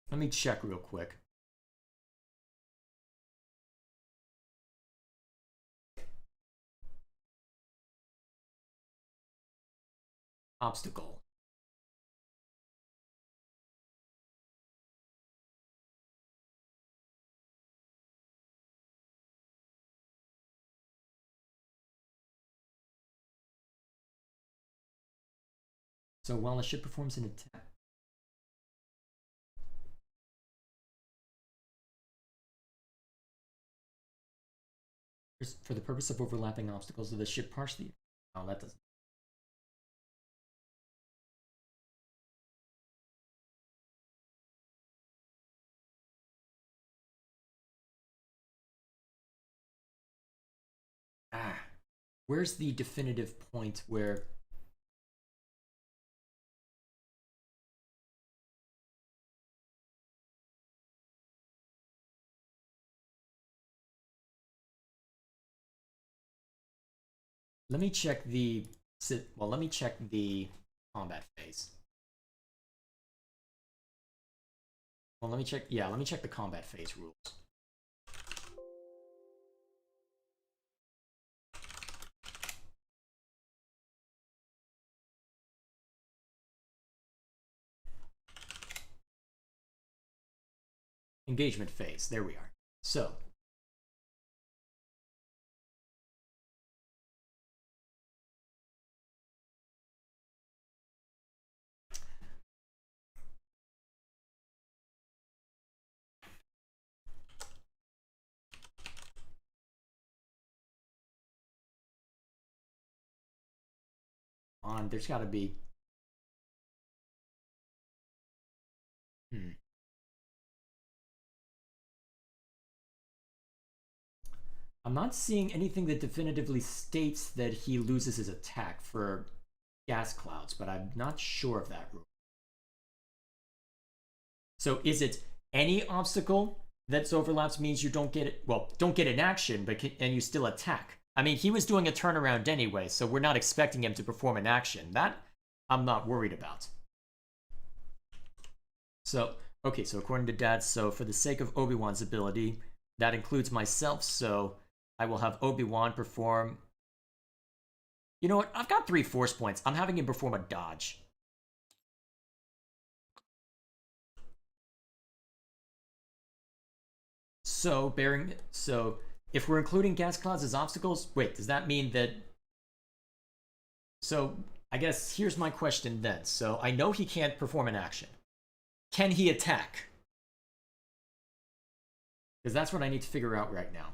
Let me check real quick. Obstacle. So while a ship performs an attack... For the purpose of overlapping obstacles of the ship partially... Oh, that doesn't... Where's the definitive point where... Let me check the... Well, let me check the combat phase. Well, let me check. Yeah, let me check the combat phase rules. Engagement phase. There we are. So, there's got to be. I'm not seeing anything that definitively states that he loses his attack for gas clouds, but I'm not sure of that rule. So is it any obstacle that overlaps means you don't get it? Well, don't get an action, but and you still attack. I mean, he was doing a turnaround anyway, so we're not expecting him to perform an action. That I'm not worried about. So, okay, so according to Dad, so for the sake of Obi-Wan's ability, that includes myself, so I will have Obi-Wan perform... You know what? I've got 3 force points. I'm having him perform a dodge. So, if we're including gas clouds as obstacles, wait, does that mean that... So, I guess here's my question then. So, I know he can't perform an action. Can he attack? Because that's what I need to figure out right now.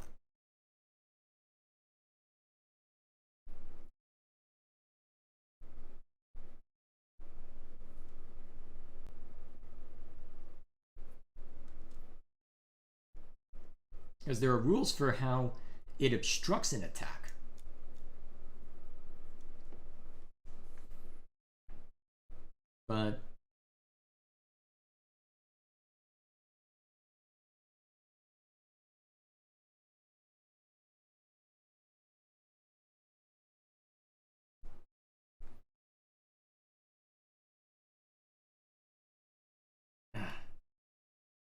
Because there are rules for how it obstructs an attack. But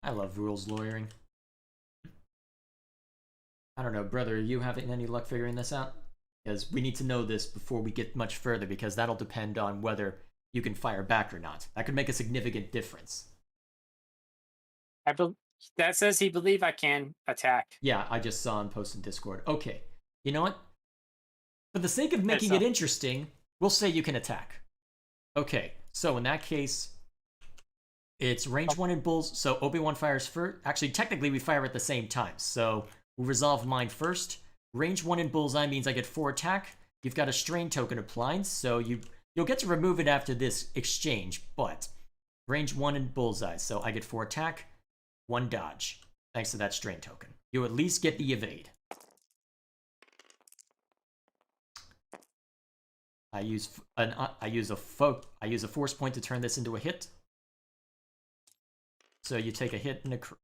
I love rules lawyering. I don't know, brother, are you having any luck figuring this out? Because we need to know this before we get much further, because that'll depend on whether you can fire back or not. That could make a significant difference. That says he believe I can attack. Yeah, I just saw him post in Discord. Okay, you know what? For the sake of making it interesting, we'll say you can attack. Okay, so in that case, it's range 1 in bulls, so Obi-Wan fires first. Actually, technically, we fire at the same time, so we'll resolve mine first. Range 1 in bullseye means I get 4 attack. You've got a strain token applied, so you'll get to remove it after this exchange, but range 1 in bullseye, so I get 4 attack, 1 dodge, thanks to that strain token. You at least get the evade. I use a force point to turn this into a hit. So you take a hit and a crit.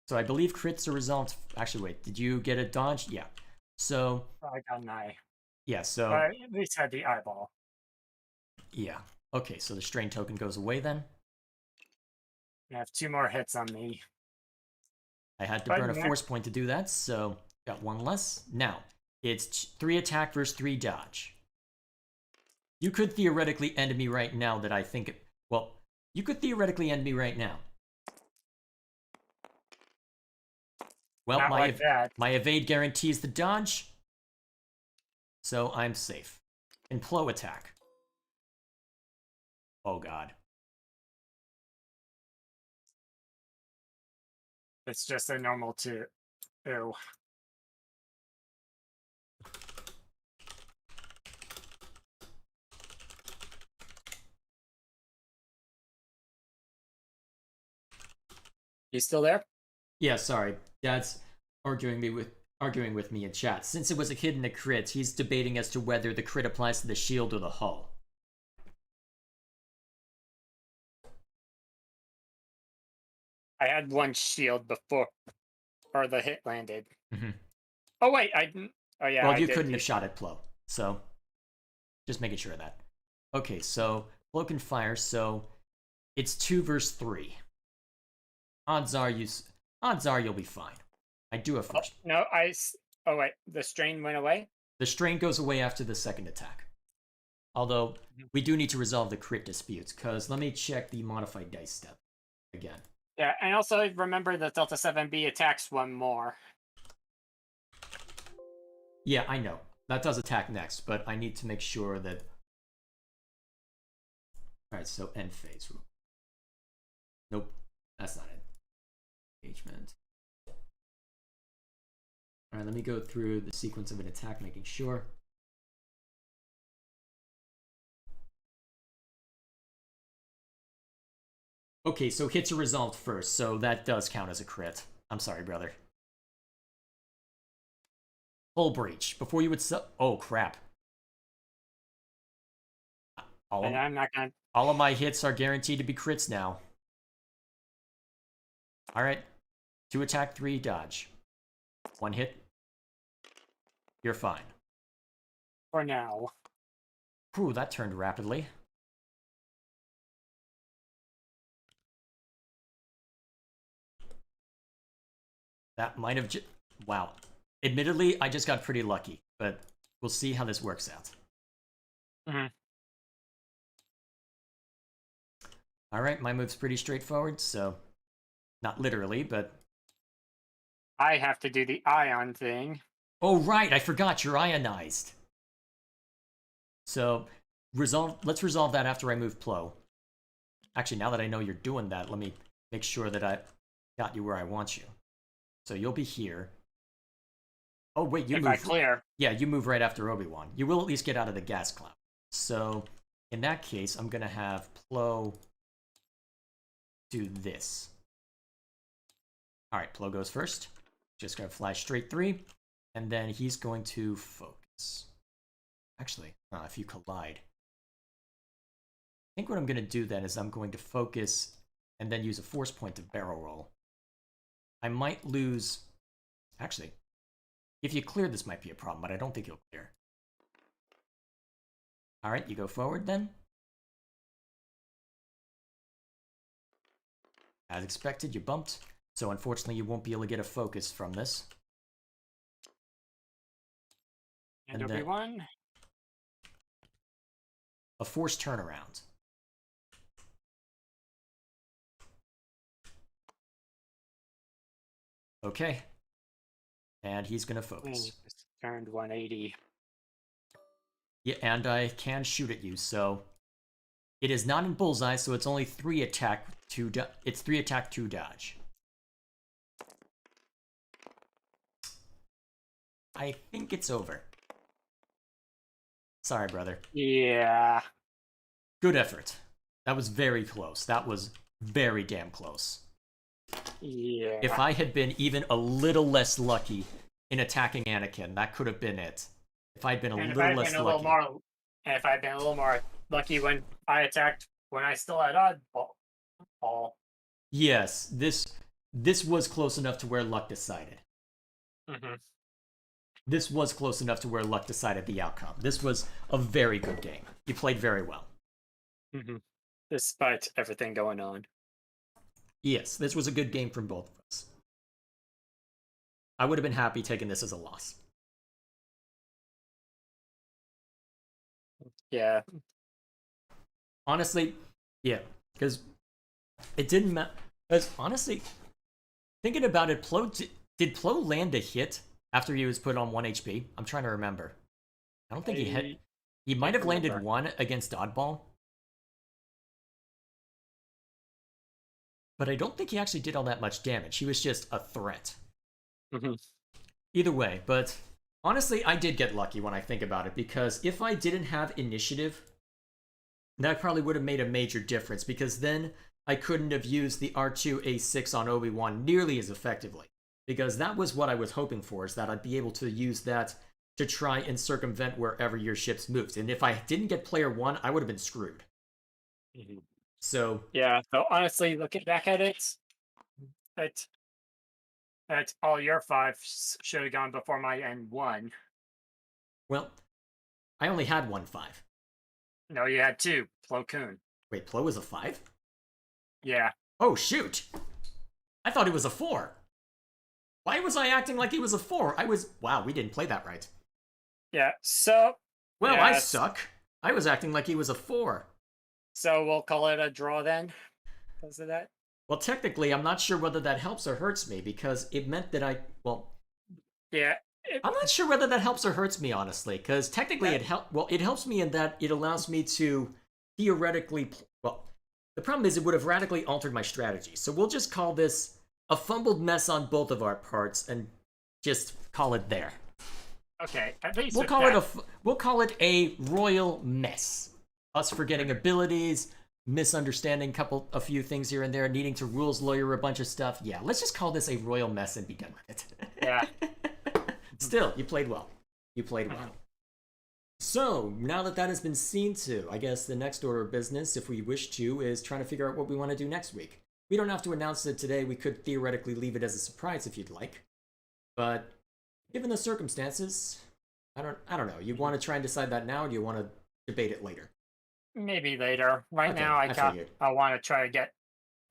So I believe crits are resolved. Actually, wait, did you get a dodge? Yeah. So I got an eye. yeah, so But at least had the eyeball. yeah. Okay, so the strain token goes away then. I have 2 more hits on me. I had to burn a force point to do that, so got 1 less. Now, it's 3 attack versus 3 dodge. You could theoretically end me right now that I think... Well, you could theoretically end me right now. Well, Not like that. my evade guarantees the dodge, so I'm safe. And Plo attack. Oh god. It's just a normal 2. Ew. You still there? Yeah, sorry. Dad's arguing with me in chat. Since it was a hit and a crit, he's debating as to whether the crit applies to the shield or the hull. I had 1 shield before, or the hit landed. Mm-hmm. Oh wait, I didn't. Oh yeah. Well, you couldn't have shot at Plo, so just making sure of that. Okay, so Plo can fire. So It's 2 versus 3. Odds are you'll be fine. I do have first. No, oh wait, the strain went away? The strain goes away after the second attack. Although, we do need to resolve the crit disputes, because let me check the modified dice step again. Yeah, and also remember that Delta 7B attacks one more. Yeah, I know. That does attack next, but I need to make sure that... Alright, so end phase. Nope, that's not it. Engagement. Alright, let me go through the sequence of an attack, making sure. Okay, so hits are resolved first, so that does count as a crit. I'm sorry, brother. Hull breach. Before you would oh, crap. I'm not gonna... All of my hits are guaranteed to be crits now. Alright. 2 attack, 3 dodge. 1 hit. You're fine. For now. Whew, that turned rapidly. That might have wow. Admittedly, I just got pretty lucky, but we'll see how this works out. Alright, my move's pretty straightforward, so... Not literally, but... I have to do the ion thing. Oh, right, I forgot, you're ionized. So, let's resolve that after I move Plo. Actually, now that I know you're doing that, let me make sure that I got you where I want you. So you'll be here. Oh, wait, you if move... I clear. Yeah, you move right after Obi-Wan. You will at least get out of the gas cloud. So, in that case, I'm gonna have Plo do this. Alright, Plo goes first. Just gonna fly straight 3. And then he's going to focus. Actually, if you collide. I think what I'm gonna do then is I'm going to focus and then use a force point to barrel roll. I might lose... Actually, if you clear, this might be a problem, but I don't think you'll clear. Alright, you go forward then. As expected, you bumped, so unfortunately you won't be able to get a focus from this. And Obi-Wan. A forced turnaround. Okay. And he's gonna focus. Turned 180. Yeah, and I can shoot at you, so... It is not in bullseye, so it's only 3 attack, 2 it's 3 attack, 2 dodge. I think it's over. Sorry, brother. Yeah. Good effort. That was very close. That was very damn close. Yeah. If I had been even a little less lucky in attacking Anakin, that could have been it. If I'd been a little less lucky. And if I'd been a little more lucky when I attacked when I still had oddball. Yes, this was close enough to where luck decided. This was close enough to where luck decided the outcome. This was a very good game. You played very well. Despite everything going on. Yes, this was a good game from both of us. I would have been happy taking this as a loss. Yeah. Honestly, yeah, because it didn't matter. Because honestly, thinking about it, did Plo land a hit after he was put on 1 HP? I'm trying to remember. I don't think he hit. He might have landed 1 against Oddball. But I don't think he actually did all that much damage. He was just a threat. Either way, but honestly, I did get lucky when I think about it, because if I didn't have initiative, that probably would have made a major difference, because then I couldn't have used the R2-A6 on Obi-Wan nearly as effectively. Because that was what I was hoping for, is that I'd be able to use that to try and circumvent wherever your ships moved. And if I didn't get player 1, I would have been screwed. So yeah, so honestly, looking back at it, that all your 5 should have gone before my N1. well, I only had 1 5. No, you had 2. Plo Koon. Wait, Plo was a 5? Yeah. Oh, shoot. I thought it was a 4. Why was I acting like he was a 4? Wow, we didn't play that right. Yeah. So. Well, I yes. suck. I was acting like he was a 4. So we'll call it a draw then, because of that. Well, technically, I'm not sure whether that helps or hurts me, because it meant that Yeah. I'm not sure whether that helps or hurts me, honestly, because technically Yeah. it helps me in that it allows me to theoretically, the problem is it would have radically altered my strategy. So we'll just call this a fumbled mess on both of our parts and just call it there. Okay. At least We'll with call that, it a royal mess. Us forgetting abilities, misunderstanding a few things here and there, needing to rules lawyer a bunch of stuff. Yeah, let's just call this a royal mess and be done with it. Yeah. Still, you played well. You played well. So, now that has been seen to, I guess the next order of business, if we wish to, is trying to figure out what we want to do next week. We don't have to announce it today. We could theoretically leave it as a surprise if you'd like. But, given the circumstances, I don't know. You want to try and decide that now, or do you want to debate it later? maybe later. Right Okay, now, I figured. I want to try to get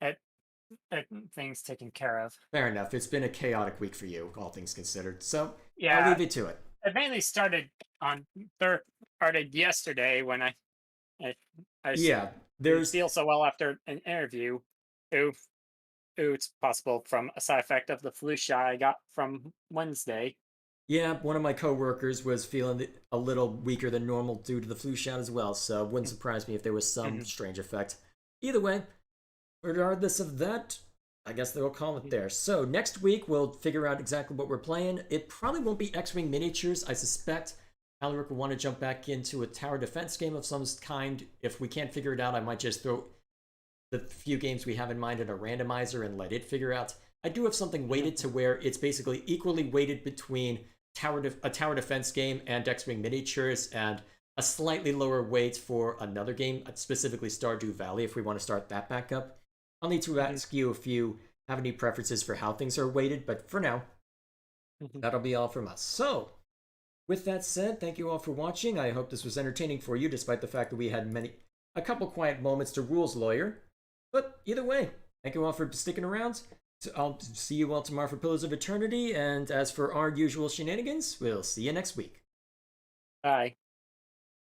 at things taken care of. Fair enough. It's been a chaotic week for you, all things considered. So, Yeah. I'll leave it to it. It mainly started yesterday when I Yeah, didn't there's feel so well after an interview. Ooh, it's possible from a side effect of the flu shot I got from Wednesday. Yeah, one of my coworkers was feeling a little weaker than normal due to the flu shot as well, so it wouldn't surprise me if there was some strange effect. Either way, regardless of that, I guess they'll call it there. So next week, we'll figure out exactly what we're playing. It probably won't be X-Wing miniatures. I suspect Alaric will want to jump back into a tower defense game of some kind. If we can't figure it out, I might just throw the few games we have in mind in a randomizer and let it figure out. I do have something weighted to where it's basically equally weighted between a tower defense game and X-Wing miniatures, and a slightly lower weight for another game, specifically Stardew Valley, if we want to start that back up. I'll need to ask you if you have any preferences for how things are weighted, but for now, that'll be all from us. So, with that said, thank you all for watching. I hope this was entertaining for you, despite the fact that we had a couple quiet moments to rules lawyer. But either way, thank you all for sticking around. So I'll see you all tomorrow for Pillars of Eternity, and as for our usual shenanigans, we'll see you next week. Bye.